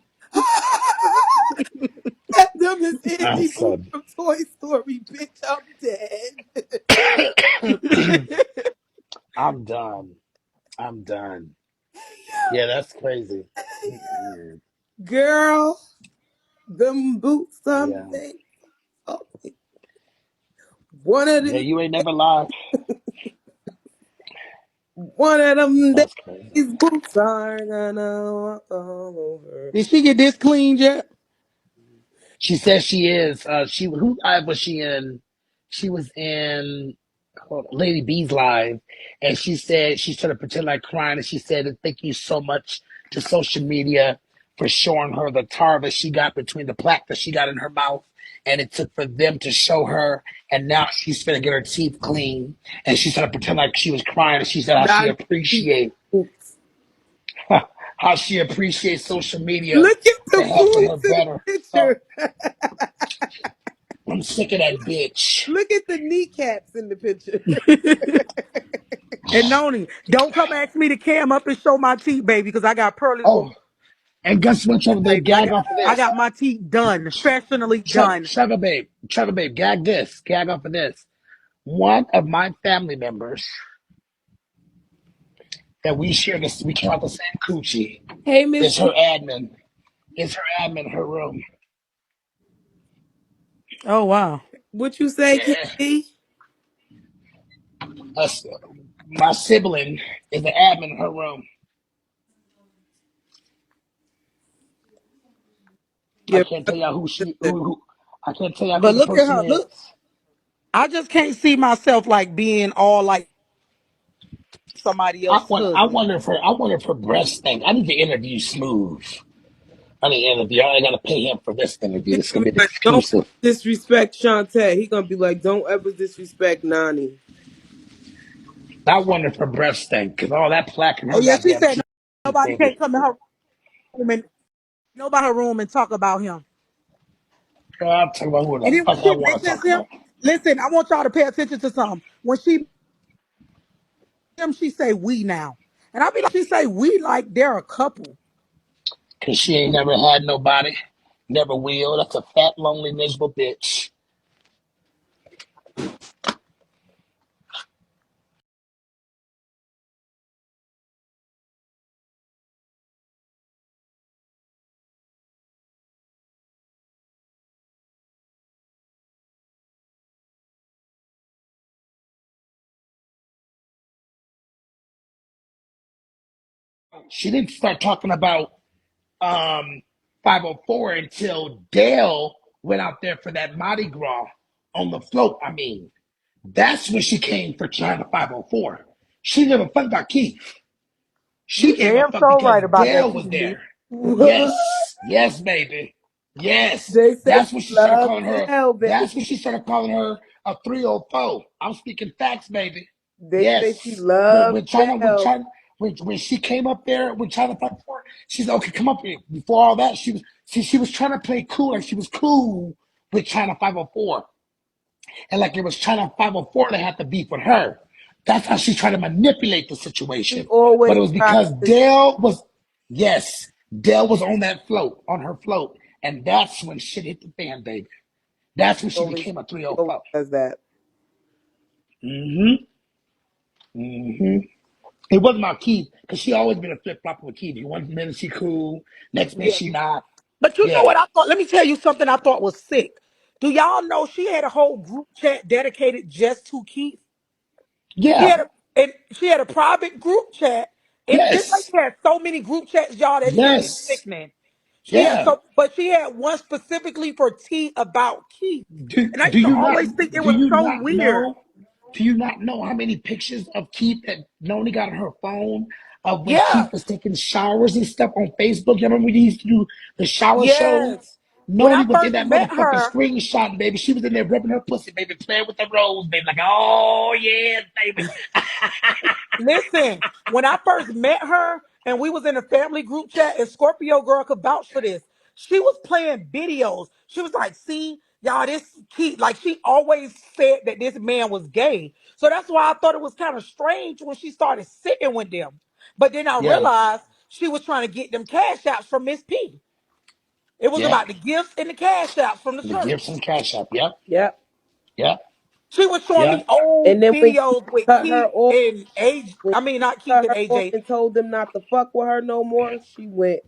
Them is I'm Andy boots so from Toy Story, bitch. I'm dead. I'm done. I'm done. Yeah, that's crazy. Mm-mm. Girl, them boots are Yeah. made. Oh, one of Yeah, them, you ain't never lied. one of them That's crazy. days, boots are gonna walk all over. Did she get this cleaned yet? She says she is. She who live was she in? She was in Lady B's live, and she said she started pretending like crying, and she said, "Thank you so much to social media for showing her the tar that she got between the plaque that she got in her mouth. And it took for them to show her, and now she's gonna get her teeth clean. And she started pretend like she was crying, and she said Not oops. how she appreciates social media Look at for the helping her boobs in the better. picture. I'm sick of that bitch. Look at the kneecaps in the picture. And Nony, don't come ask me to cam up and show my teeth, baby, because I got pearly little Oh, and guess what, Trevor Babe? baby. Gag off of I this. got my teeth done, professionally done. Trevor Babe, gag this. Gag off of this. One of my family members that we share this, we came out the same coochie, Hey, Miss is her T. admin. Is her admin in her room. Oh wow. What you say, Yeah. KingB? Us, my sibling is the admin in her room. I Yeah. can't tell y'all who I can't tell y'all who But the look at person her. is. Look, I just can't see myself like being all like somebody else's I husband. wonder if her breast stink. I need to interview Smooth. I need to interview. I gotta pay him for this interview. He This is gonna gonna be be the like, don't exclusive. disrespect Shantae. He gonna be like, don't ever disrespect Nony. I wonder if her breast stink because all that plaque in Oh her yeah, she goddamn said teeth, nobody can't baby. come in her room and nobody her room and talk about him. Girl, I'll talk about who the And then when fuck I she want to mentions talk him, about. listen, I want y'all to pay attention to something. When she say we now. And I be like, she say we like they're a couple. Cause she ain't never had nobody, never will. That's a fat, lonely, miserable bitch. She didn't start talking about um 504 until Dale went out there for that Mardi Gras on the float. I mean, that's when she came for China 504. She didn't give a fuck about Keith. She You gave a damn fuck so because right about that, Dale was KingB. there. What? Yes, yes, baby. Yes. They say That's she when she started love calling her. Dale, baby. That's when she started calling her a 304. I'm speaking facts, baby. They say she Yes. When, love when China, when Dale. China, when she came up there, when China fought for her, she said, "Okay, come up here." Before all that, she was trying to play cool, and she was cool with China 504, and like it was China 504 that had to beef with her. That's how she tried to manipulate the She situation. But always it was tries because to. Yes, Dale was on that float, on her float. And that's when shit hit the fan, baby. That's when she Always, became a she always 304. does that. Mm-hmm. Mm-hmm. It wasn't about Keith, because she always been a flip flop with Keith. One minute she cool, next minute Yeah. she not. But you know Yeah. what I thought? Let me tell you something I thought was sick. Do y'all know she had a whole group chat dedicated just to Keith? She Yeah. had a private group chat. And this lady Yes. had so many group chats, y'all, that shit is Yes. sickening. She had Yeah. so but she had one specifically for tea about Keith. And I used to always think it Do was you so not weird. know do you not know how many pictures of Keith that Noni got on her phone of when Yeah. Keith was taking showers and stuff on Facebook? You remember when he used to do the shower shows? Yes. When I Noni was in first that met motherfucking her, screenshot, baby. She was in there rubbing her pussy, baby, playing with the rose, baby. Like, oh yeah, baby. listen, when I first met her and we was in a family group chat, and Scorpio girl could vouch for this, she was playing videos. She was like, see, y'all, this key, like she always said that this man was gay. So that's why I thought it was kind of strange when she started sitting with them. But then I Yeah, realized she was trying to get them cash outs from Miss P. It was yeah. about the gifts and the cash outs from the The gifts church. and cash up. Yep, Yep. yep, She was showing me yep. And old then when Keith videos with cut her Keith off, and AJ. when I mean, not Keith Keith cut and her off AJ. and told them not to fuck with her no more, she went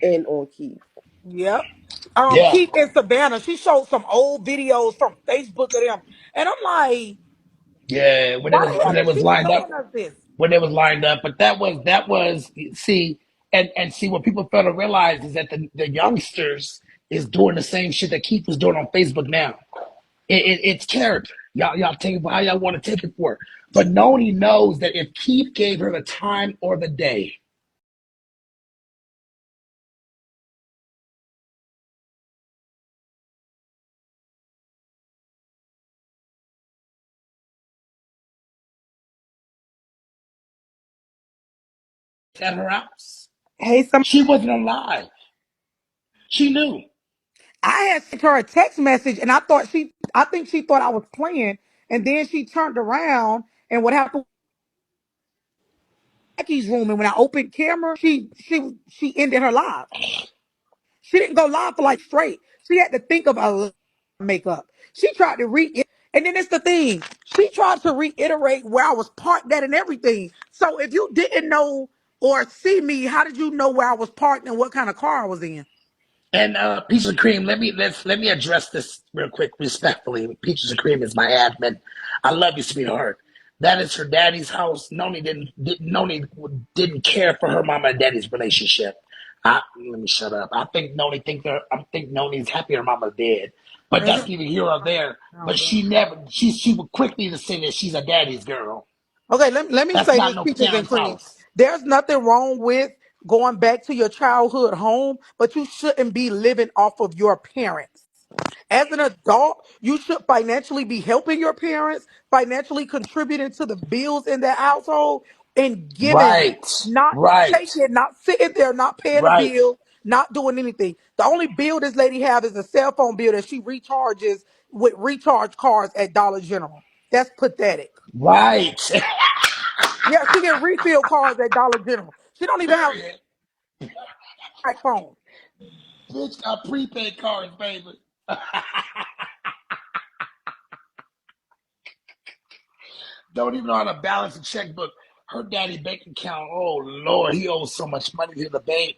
in on Keith. Yep. Yeah, Keith in Savannah. She showed some old videos from Facebook of them, and I'm like, yeah. why the hell When it is was she lined up. showing us this? When it was lined up. But that was see, and see what people fail to realize is that the youngsters is doing the same shit that Keith was doing on Facebook now. It's character. Y'all take it for how y'all want to take it for. But Noni knows that if Keith gave her the time or the day, at her house. Hey, some She wasn't alive. She knew. I had sent her a text message, and I think she thought I was playing, and then she turned around, and what happened? Jackie's room, and when I opened camera, she ended her live. She didn't go live for like straight. She had to think of a makeup. She tried to and then it's the thing. She tried to reiterate where I was parked at and everything. So if you didn't know or see me, how did you know where I was parked and what kind of car I was in? And Peaches and Cream, let me address this real quick, respectfully. Peaches and Cream is my admin. I love you, sweetheart. That is her daddy's house. Noni didn't care for her mama and daddy's relationship. Let me shut up. I think Noni's happy her mama's dead. But that's neither here or there. But she would quickly to say that she's a daddy's girl. Okay, let me That's say not this, no peaches and parents' cream. house. There's nothing wrong with going back to your childhood home, but you shouldn't be living off of your parents. As an adult, you should financially be helping your parents, financially contributing to the bills in that household, and giving, Right, not right, taking, not sitting there, not paying a right. bill, not doing anything. The only bill this lady have is a cell phone bill that she recharges with recharge cards at Dollar General. That's pathetic. Right. Yeah, she get refill cards at Dollar General. She don't even have Period. a phone. Bitch got prepaid cards, baby. Don't even know how to balance a checkbook. Her daddy bank account, oh Lord, he owes so much money to the bank.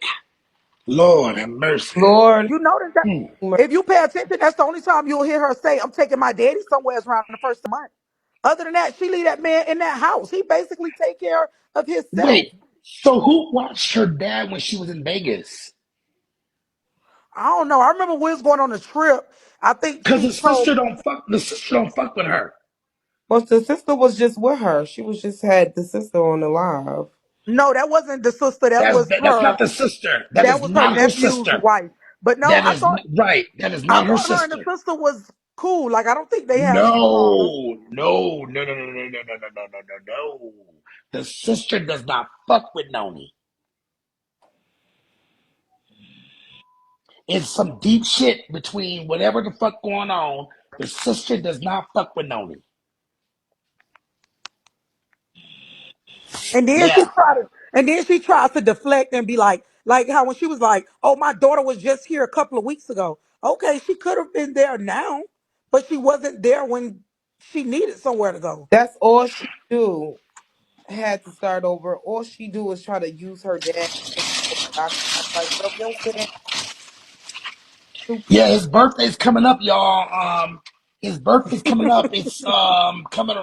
Lord have mercy. Lord, You notice that Hmm. if you pay attention, that's the only time you'll hear her say, "I'm taking my daddy somewhere around the first of the month." Other than that, she leave that man in that house. He basically take care of himself. Wait, so who watched her dad when she was in Vegas? I don't know. I remember we was going on a trip. I think Cause she told me, the sister don't fuck with her. well, the sister was just with her. She was just had the sister on the live. no, that wasn't the sister. That was That's her. not the sister. That That is was her not her nephew's sister. wife. But no, That is right. That is I not her thought her and the sister. sister was cool. Like I don't think they had any problems. No. The sister does not fuck with Noni. It's some deep shit between whatever the fuck going on. The sister does not fuck with Noni. And then Yeah. she tries to deflect and be like how when she was like, "Oh, my daughter was just here a couple of weeks ago." Okay, she could have been there now, but she wasn't there when she needed somewhere to go. That's all she do. Had to start over. All she do is try to use her dad as a document. Like, girl, we don't stand stupid. Yeah, his birthday's coming up, y'all. His birthday's coming up. It's coming.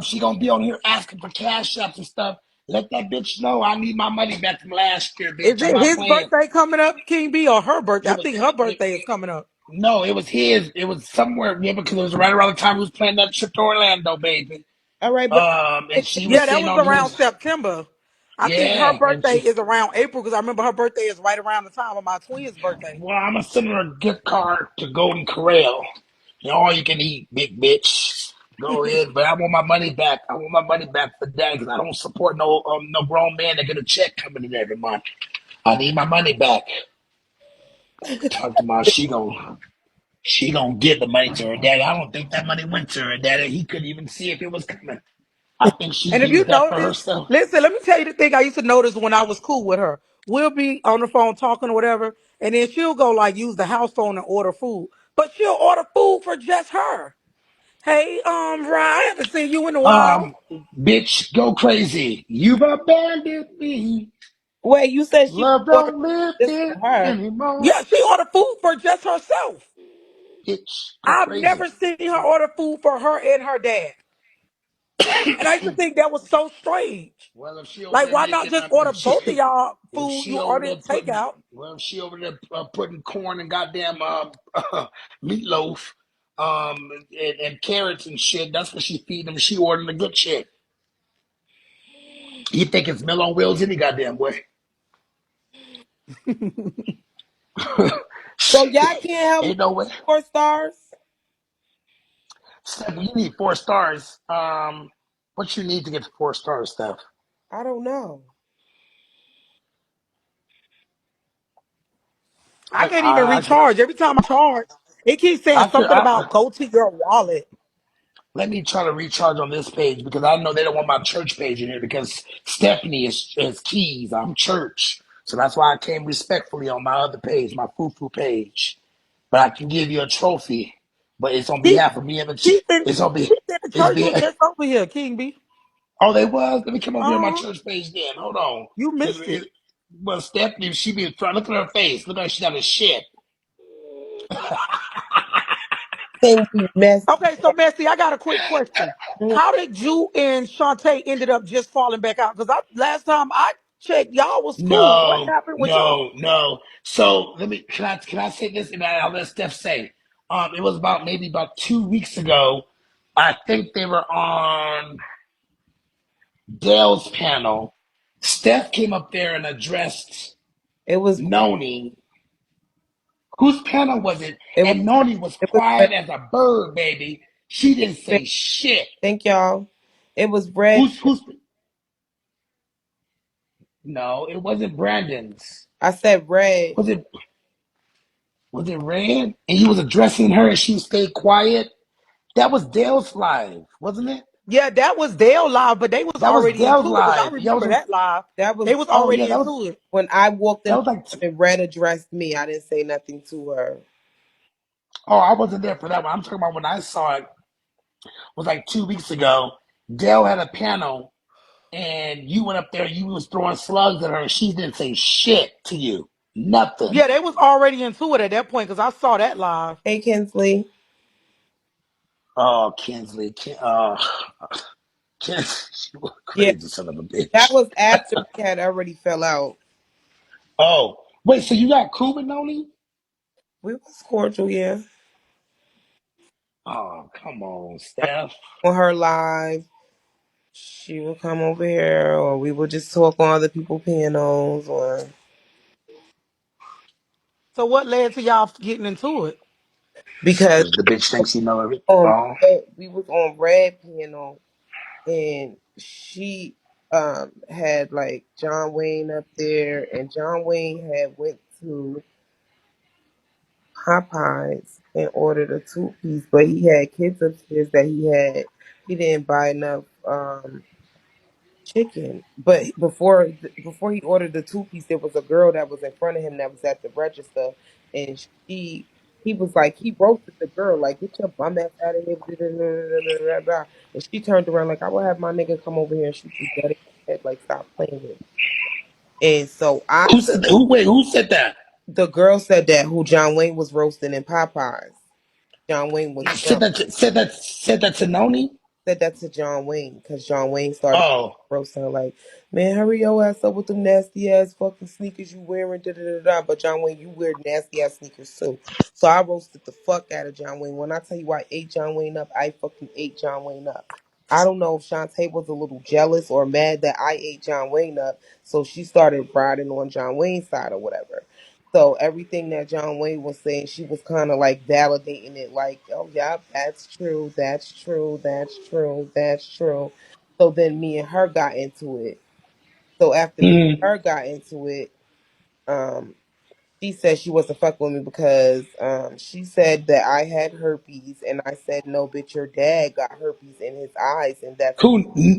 She gonna be on here asking for cash apps and stuff. Let that bitch know I need my money back from last year, Is bitch. I'm it not his playing. birthday coming up, King B, or her birthday? It I was think her it, birthday is coming up. no, it was his. It was somewhere. Yeah, because it was right around the time he was playing that trip to Orlando, baby. All right, but And it's she was Yeah, that saying was on around his, September. I think her yeah, and birthday she, is around April because I remember her birthday is right around the time of my twins' birthday. well, I'm gonna send her a gift card to Golden Corral. You know, all you can eat, big bitch. Go ahead, but I want my money back. I want my money back for that because I don't support no grown man that get a check coming in every month. I need my money back. Talk to my she gonna give the money to her daddy. I don't think that money went to her daddy. He couldn't even see if it was coming. I think she And if you used that for notice, herself. listen, let me tell you the thing I used to notice when I was cool with her. We'll be on the phone talking or whatever, and then she'll go like use the house phone and order food. But she'll order food for just her. Hey, Ryan, I haven't seen you in a while. Um, bitch, go crazy. You've abandoned me. wait, you said she Love ordered don't live this here for her. anymore. Yeah, she ordered food for just herself. Bitch, go I've crazy. never seen her order food for her and her dad. And I used to think that was so strange. Well, if she over Like, there why not making just order if she both of y'all if food? she You over order there it putting takeout. if she over there putting corn and goddamn meatloaf and carrots and shit, that's what she feeding them. She ordering the good shit. You think it's Mill on Wheels any goddamn way? So y'all Shit, can't help me ain't no way. 4 stars. Steph, you need 4 stars. What you need to get 4 stars, Steph? I don't know. I can't even recharge. Every time I charge, it keeps saying I could. something about go to your wallet. Let me try to recharge on this page because I know they don't want my church page in here because Stephanie is keys. I'm church. So that's why I came respectfully on my other page, my foo page. But I can give you a trophy. But it's on He, behalf of me and the he said, it's on he be said the it's church be was just over here, KingB. oh they was? Let me come over here on my Uh-huh. church page then. Hold on. You Cause missed it. well Stephanie, she be trying look at her face. Look like she got a shit. Can be messy. Okay, so Messy, I got a quick question. How did you and Shantae ended up just falling back out? Because last time I checked, y'all was cool. What No, happened with y'all? no, no. So let me can I say this and I'll let Steph say. It was about maybe about 2 weeks ago. I think they were on Dale's panel. Steph came up there and addressed It was Nony. Whose panel was it? it was And Nony was it was quiet as a bird, baby. She didn't say shit. thank y'all. It was red. Who's no, it wasn't Brandon's. I said red. Was it Red? And he was addressing her and she stayed quiet. That was Dale's live, wasn't it? Yeah, that was Dale live, but they was That was already Dale's into it because I live. Yeah, remember that live. That was They was oh yeah, already into it. when I walked that in was like and red addressed me. I didn't say nothing to her. oh I wasn't there for that one. I'm talking about when I saw it was like 2 weeks ago. Dale had a panel and you went up there. You was throwing slugs at her. And she didn't say shit to you. Nothing. Yeah, they was already into it at that point because I saw that live. Hey Kinsley. Oh, Kinsley, Kinsley, you a Yeah, crazy son of a that bitch. was after we had already fell out. Oh, wait, so you got cool with Noni? We was cordial, yeah. Oh, come on, Steph. On her live, she would come over here, or we would just talk on other people's panels, or So what led to y'all getting into it? because Because the bitch thinks she know everything. on Oh. we was on red panel, and she had like John Wayne up there, and John Wayne had went to Popeyes and ordered a 2-piece, but he had kids upstairs that he didn't buy enough chicken. But before he ordered the 2-piece, there was a girl that was in front of him that was at the register, and he was like he roasted the girl like get your bum ass out of here, blah, blah, blah, blah, blah. And she turned around like I will have my nigga come over here and shoot you dead in your head, like stop playing with me. And so Who said that? Who said that? the girl said that who John Wayne was roasting in Popeyes. John Wayne was drunk. Said that to Noni? Said that to John Wayne because John Wayne started Oh. roasting her like, man, hurry your ass up with them nasty ass fucking sneakers you wearing, da da da da. But John Wayne, you wear nasty ass sneakers too. So I roasted the fuck out of John Wayne. When I tell you I ate John Wayne up, I fucking ate John Wayne up. I don't know if Shantae was a little jealous or mad that I ate John Wayne up, so she started riding on John Wayne's side or whatever. So everything that John Wayne was saying, she was kind of like validating it, like, "Oh yeah, that's true, that's true, that's true, that's true." So then me and her got into it. So after me Mm. and her got into it, um, she said she wasn't fucking with me because she said that I had herpes, and I said, "No, bitch, your dad got herpes in his eyes, and that's."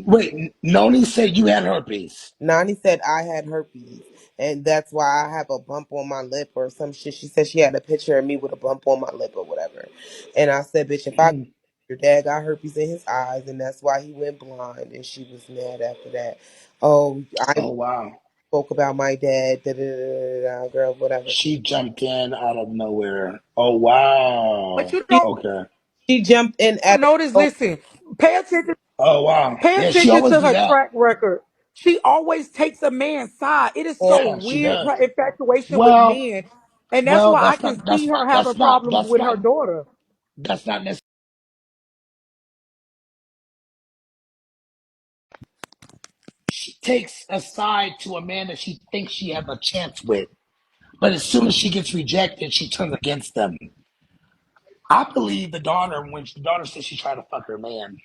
Wait, Noni said you had herpes. Nani said I had herpes, and that's why I have a bump on my lip or some shit. She said she had a picture of me with a bump on my lip or whatever. And I said, bitch, if I Mm. your dad got herpes in his eyes, and that's why he went blind. And she was mad after that. Oh, I Oh wow. spoke about my dad. Da, da, da, da, da, girl, whatever. She jumped in out of nowhere. Oh But wow. you She, Okay. she jumped in at notice, a listen, pay attention. Oh wow. Pay Yeah, she attention always to do her that. track record. She always takes a man's side. It is on so Yeah, she weird, does. her infatuation with Well, men. And that's well, why I can see her having problems with her daughter. that's not necessarily. She takes a side to a man that she thinks she has a chance with, but as soon as she gets rejected, she turns against them. I believe the daughter when the daughter says she tried to fuck her man.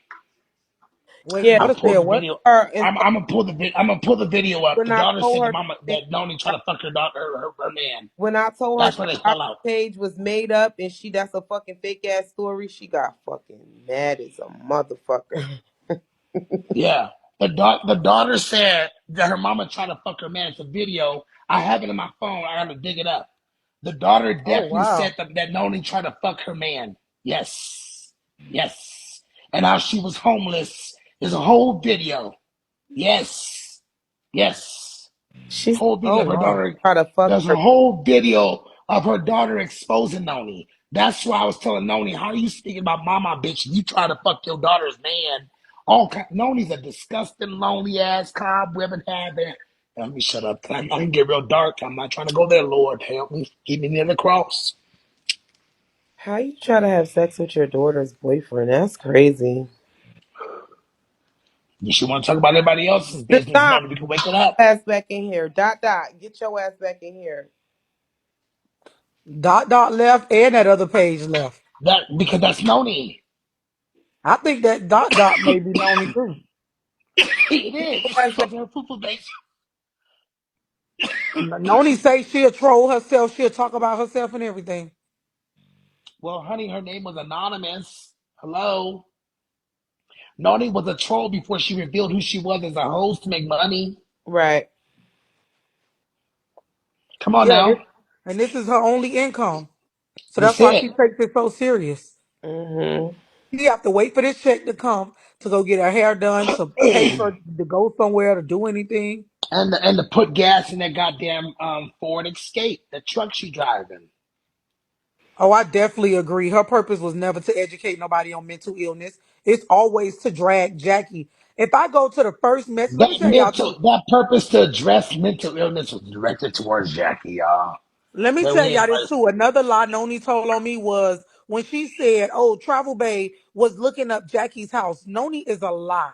Wait, Yeah, I daughter pulled said the what? video. her and I'm gonna pull the I'm gonna pull the video up. when The I daughter told said her that Noni tried to fuck her daughter, her man. when I told her That's why that they our fell out. page was made up and that's a fucking fake ass story, she got fucking mad as a motherfucker. Yeah. The daughter said that her mama tried to fuck her man. It's a video. I have it in my phone. I gotta dig it up. The daughter Oh definitely wow. said that Noni tried to fuck her man. Yes. Yes. And how she was homeless. There's a whole video. Yes. Yes. She said Whole video Oh of her wow. daughter. try to fuck There's a her. whole video of her daughter exposing Noni. That's why I was telling Noni, how are you speaking about mama, bitch? You try to fuck your daughter's man. Noni's a disgusting, lonely ass cobweb and habit. Let me shut up. I can get real dark. I'm not trying to go there, Lord. Help me. Keep me near the cross. How you try to have sex with your daughter's boyfriend? That's crazy. You want to talk about everybody else's business, Nah, Noni. We can wake it up. ass back in here. Dot. Get your ass back in here. Dot left and that other page left. Because that's Noni. I think that dot may be lonely too. It is. Your ass back. Talking her poo baby. Noni say she'll troll herself. She'll talk about herself and everything. Well, honey, her name was anonymous. Hello. Noni was a troll before she revealed who she was as a host to make money. Right. Come on Yeah, now. and this is her only income. So That's that's why it. she takes it so serious. Mm-hmm. She have to wait for this check to come to go get her hair done, to pay for to go somewhere to do anything. And to put gas in that goddamn Ford Escape, the truck she driving. Oh, I definitely agree. Her purpose was never to educate nobody on mental illness. It's always to drag Jackie. If I go to the first message, let me tell y'all too. That purpose to address mental illness was directed towards Jackie, y'all. Let me But tell we ain't y'all this too. Another lie Noni told on me was when she said, "Oh, TravelBae was looking up Jackie's house." Noni is a lie.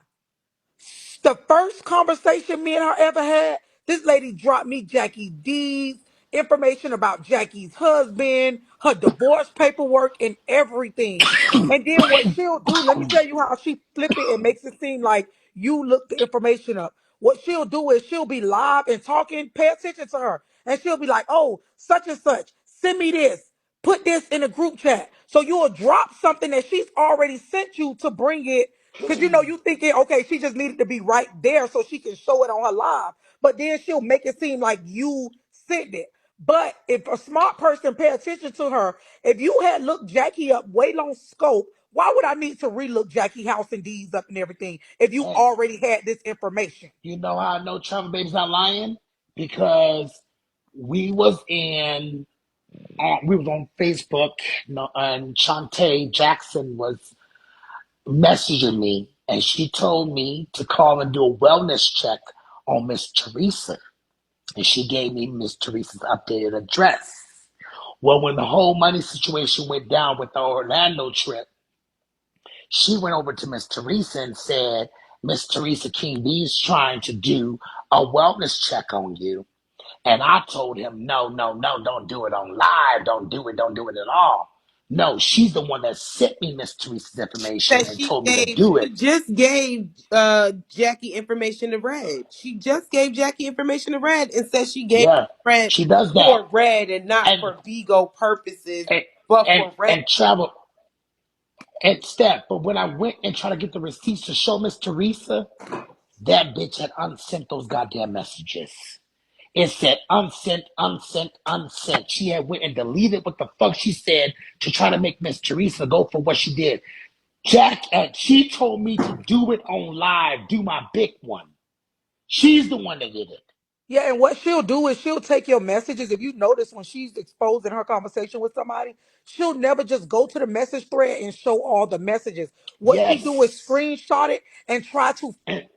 The first conversation me and her ever had, this lady dropped me Jackie D's information about Jackie's husband, her divorce paperwork, and everything. And then what she'll do, let me tell you how she flip it and makes it seem like you look the information up. What she'll do is she'll be live and talking, pay attention to her. And she'll be like, oh, such and such, send me this. Put this in a group chat. So you'll drop something that she's already sent you to bring it because you thinking, okay, she just needed to be right there so she can show it on her live. But then she'll make it seem like you sent it. But if a smart person pay attention to her, if you had looked Jackie up way long scope, why would I need to relook Jackie house and deeds up and everything if you hey, already had this information? you know how I know Travel Baby's not lying? Because we was in we was on Facebook, and Shantae Jackson was messaging me, and she told me to call and do a wellness check on Miss Teresa, and she gave me Miss Teresa's updated address. Well, when the whole money situation went down with the Orlando trip, she went over to Miss Teresa and said, Miss Teresa, KingB is trying to do a wellness check on you. And I told him, no, no, no, don't do it on live. Don't do it at all. No, she's the one that sent me Miss Teresa's information That and told me to do she it. just gave Jackie information to Red. She just gave Jackie information to Red and said she gave Yeah, Red she does that. for Red and not And for Vigo purposes, and but and, for Red. and travel and Steph. But when I went and tried to get the receipts to show Miss Teresa, that bitch had unsent those goddamn messages. It said unsent, unsent, unsent. She had went and deleted what the fuck she said to try to make Miss Teresa go for what she did. She told me to do it on live, do my big one. She's the one that did it. Yeah, and what she'll do is she'll take your messages. If you notice when she's exposing her conversation with somebody, she'll never just go to the message thread and show all the messages. What she do is Yes. screenshot it and try to And,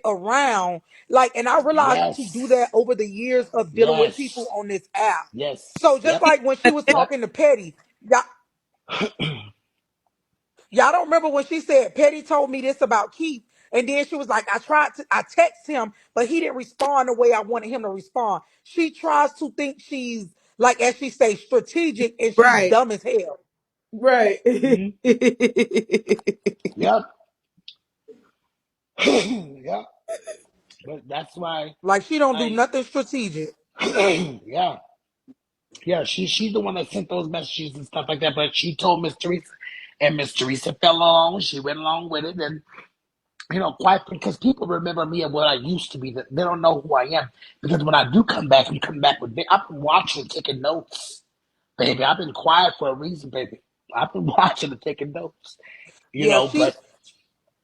around. Like, and I realized she do yes. that over the years of dealing with people Yes. on this app. So Yes. just Yep. like when she was Yep. talking to Petty, y'all don't remember when she said Petty told me this about Keith, and then she was like, I text him, but he didn't respond the way I wanted him to respond. She tries to think she's like, as she say, strategic, and she's Right, dumb as hell. right. Mm-hmm. Yep. Yeah, but that's why Like she don't do I, nothing strategic. yeah, yeah. She's the one that sent those messages and stuff like that. But she told Miss Teresa, and Miss Teresa fell along. She went along with it, and quite because people remember me and what I used to be. That they don't know who I am because when I do come back, I'm coming back with. I've been watching, taking notes, baby. I've been quiet for a reason, baby. I've been watching and taking notes, Yeah, but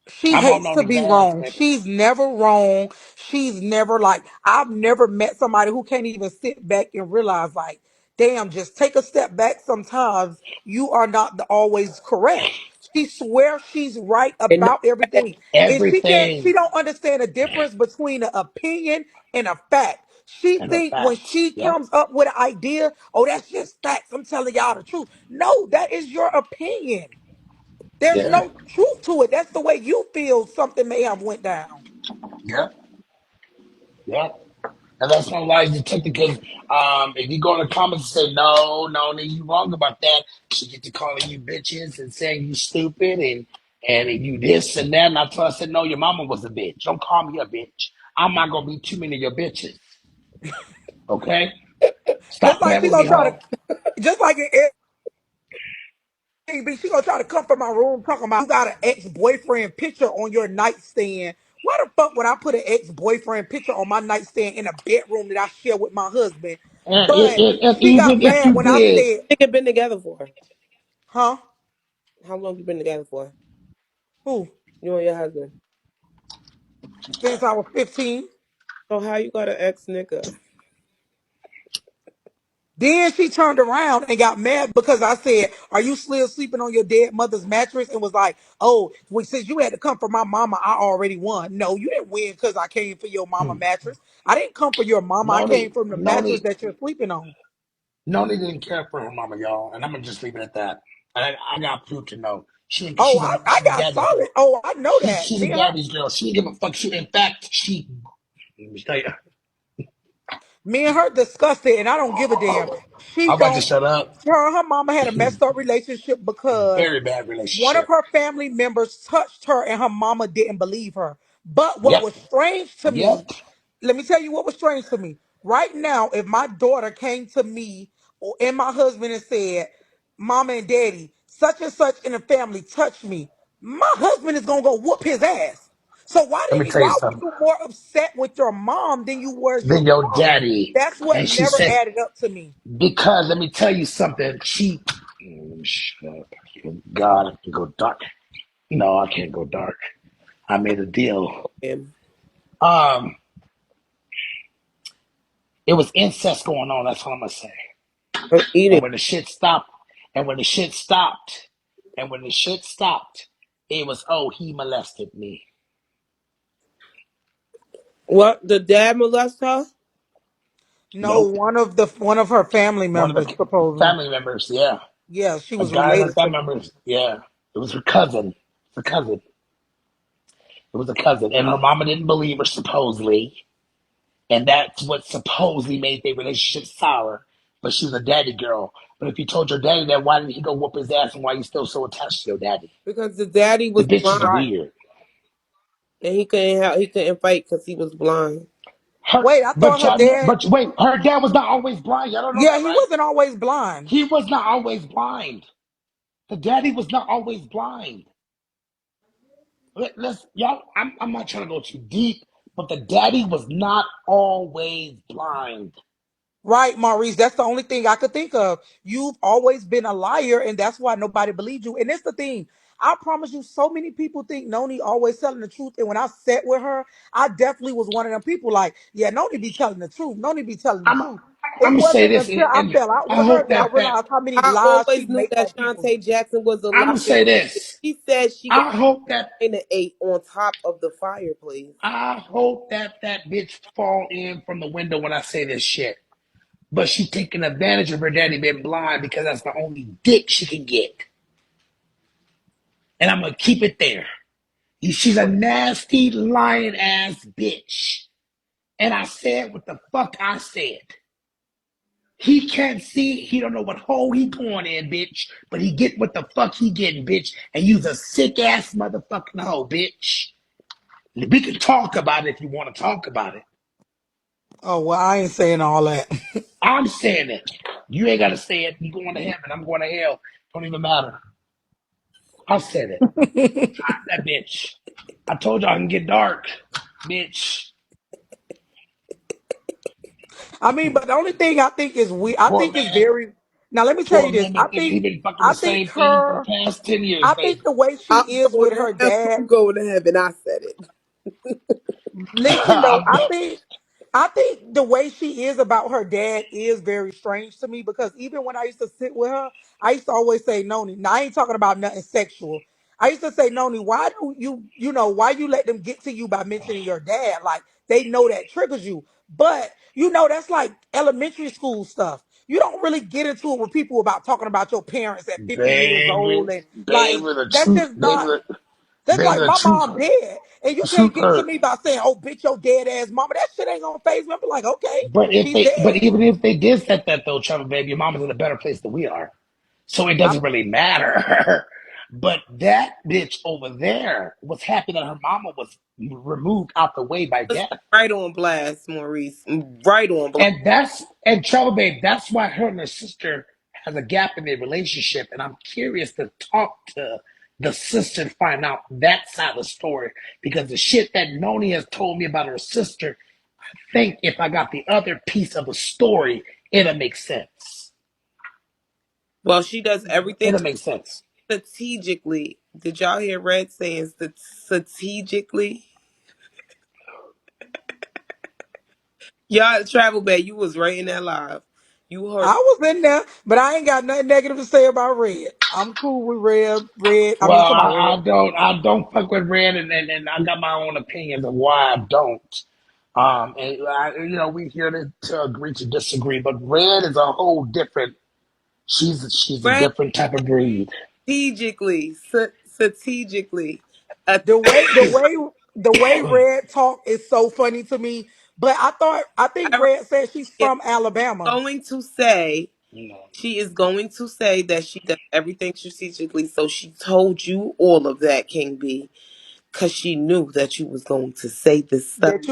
she I'm on hates to Nony's be ass, wrong. baby. She's never wrong. She's never like, I've never met somebody who can't even sit back and realize, like, damn, just take a step back. Sometimes you are not always correct. She swears she's right And no, about everything. And she Everything don't understand the difference between an opinion and a fact. She and the think when facts. she Yep. comes up with an idea, oh, that's just facts. I'm telling y'all the truth. No, that is your opinion. There's Yeah. no truth to it. That's the way you feel something may have went down. Yep. Yep. And that's no lies detected because if you go in the comments and say, no, no, you wrong about that, she get to calling you bitches and saying you stupid and you this and that. And I told her, I said, no, your mama was a bitch. Don't call me a bitch. I'm not going to be too many of your bitches. Okay? Just Stop like playing she with me, gonna try hoe. to, just like in KingB, she gonna try to come from my room talking about you got an ex-boyfriend picture on your nightstand. Why the fuck would I put an ex-boyfriend picture on my nightstand in a bedroom that I share with my husband? And But she got even if mad you when I did, said, nigga been together for? huh? How long you been together for? Who? You and your husband. Since I was 15. So how you got an ex nigga? Then she turned around and got mad because I said, "Are you still sleeping on your dead mother's mattress?" And was like, "Oh, well, since you had to come for my mama, I already won." No, you didn't win because I came for your mama mattress. I didn't come for your mama. I came from the mattress Noni, that you're sleeping on. Noni didn't care for her mama, y'all, and I'm gonna just leave it at that. I got proof to know Oh, I she's a got daddy's solid. girl. Oh, I know that. She's a daddy's girl. She didn't give a fuck. In fact, let me tell you, Me and her discussed it, and I don't give a damn. She I'm about to don't. shut up. Her and her mama had a messed up relationship because Very bad one of relationship. her family members touched her, and her mama didn't believe her. But what Yep, was strange to yep. me, let me tell you what was strange to me. Right now, if my daughter came to me and my husband and said, "Mama and Daddy, such and such in the family touched me," my husband is gonna go whoop his ass. So Let me tell you why were something. you more upset with your mom than you was your Then your daughter? daddy, That's what and she never said, added up to me. because let me tell you something. Shut up. God, I can go dark. No, I can't go dark. I made a deal. Him. Um, it was incest going on. That's all I'm gonna say. I'm And eating. when the shit stopped, and when the shit stopped, and when the shit stopped, it was, oh, he molested me. What? The dad molest her? No, Nope. one of her family One of members the supposedly. family members, yeah. Yeah, she A was guy in her related to family him. members, yeah. It was her cousin. Her cousin. It was a cousin. And her mama didn't believe her, supposedly. And that's what supposedly made their relationship sour. But she was a daddy girl. But if you told your daddy that, why didn't he go whoop his ass and why are you still so attached to your daddy? Because the daddy The was bitch is blind Right. weird. and he couldn't fight because he was blind. Her, Wait, I thought her dad. but wait, her dad was not always blind. Y'all don't know Yeah, that, he right? wasn't always blind. He was not always blind. The daddy was not always blind. Let's y'all. I'm not trying to go too deep, but the daddy was not always blind. Right, Maurice. That's the only thing I could think of. You've always been a liar, and that's why nobody believed you. And it's the thing. I promise you, so many people think Noni always telling the truth. And when I sat with her, I definitely was one of them people like, yeah, Noni be telling the truth. Noni be telling the I'm truth. I'm It gonna say wasn't this, until I and fell out I with her hope that I that realized how many I lies she always knew make that on people. Shantae Jackson was a I'm liar. gonna say this. She said she got I hope that to ate on top of the fireplace. that bitch fall in from the window when I say this shit. But she taking advantage of her daddy being blind because that's the only dick she can get. And I'm gonna keep it there. She's a nasty, lying ass bitch. And I said what the fuck I said. He can't see, he don't know what hole he going in, bitch. But he get what the fuck he getting, bitch. And you's a sick ass motherfucking hoe, bitch. We can talk about it if you want to talk about it. Oh well, I ain't saying all that. I'm saying it. You ain't got to say it. You going to heaven. I'm going to hell. Don't even matter. I said it. I'm that bitch. I told you I can get dark, bitch. I mean, but the only thing I think is we. I Poor think it's man. very. Now let me tell Poor you this. man. I He think. been fucking the I think same thing for the her. past 10 years, I baby. think the way she I'm is going with to her hell. dad. I'm going to heaven. I said it. Listen though, I think the way she is about her dad is very strange to me because even when I used to sit with her, I used to always say, Noni, now I ain't talking about nothing sexual. I used to say, Noni, why do why you let them get to you by mentioning your dad? Like they know that triggers you. But that's like elementary school stuff. You don't really get into it with people about talking about your parents at 50 years baby, old and baby, like the that's truth, just not that's baby, like the my truth, mom dead, and you the truth can't get to hurt. me by saying, "Oh, bitch, your dead ass mama." That shit ain't gonna phase me. I'm like, okay, she's But dead. even if they did set that though, Trevor, baby, your mama's in a better place than we are. So it I, doesn't really matter. But that bitch over there was happy that her mama was removed out the way by It's death. right on blast, Maurice. Right on blast. And Trouble Babe, that's why her and her sister has a gap in their relationship. And I'm curious to talk to the sister and find out that side of the story. Because the shit that Noni has told me about her sister, I think if I got the other piece of the story, it'll make sense. Well, she does everything It'll make sense. strategically. Did y'all hear Red saying strategically? Y'all, TravelBae, you was right in that live. You heard I was in there, but I ain't got nothing negative to say about Red. I'm cool with Red. Red. I Well, mean, talking about Red. I don't fuck with Red, and I got my own opinions of why I don't. And we here to agree to disagree, but Red is a whole different. She's a Red different type of breed. strategically, strategically. Uh, The way, the way, the way Red talk is so funny to me. But I think I Red said she's is from Alabama. going to say You know. she is going to say that she does everything strategically. So she told you all of that, KingB, because she knew that you was going to say this stuff. That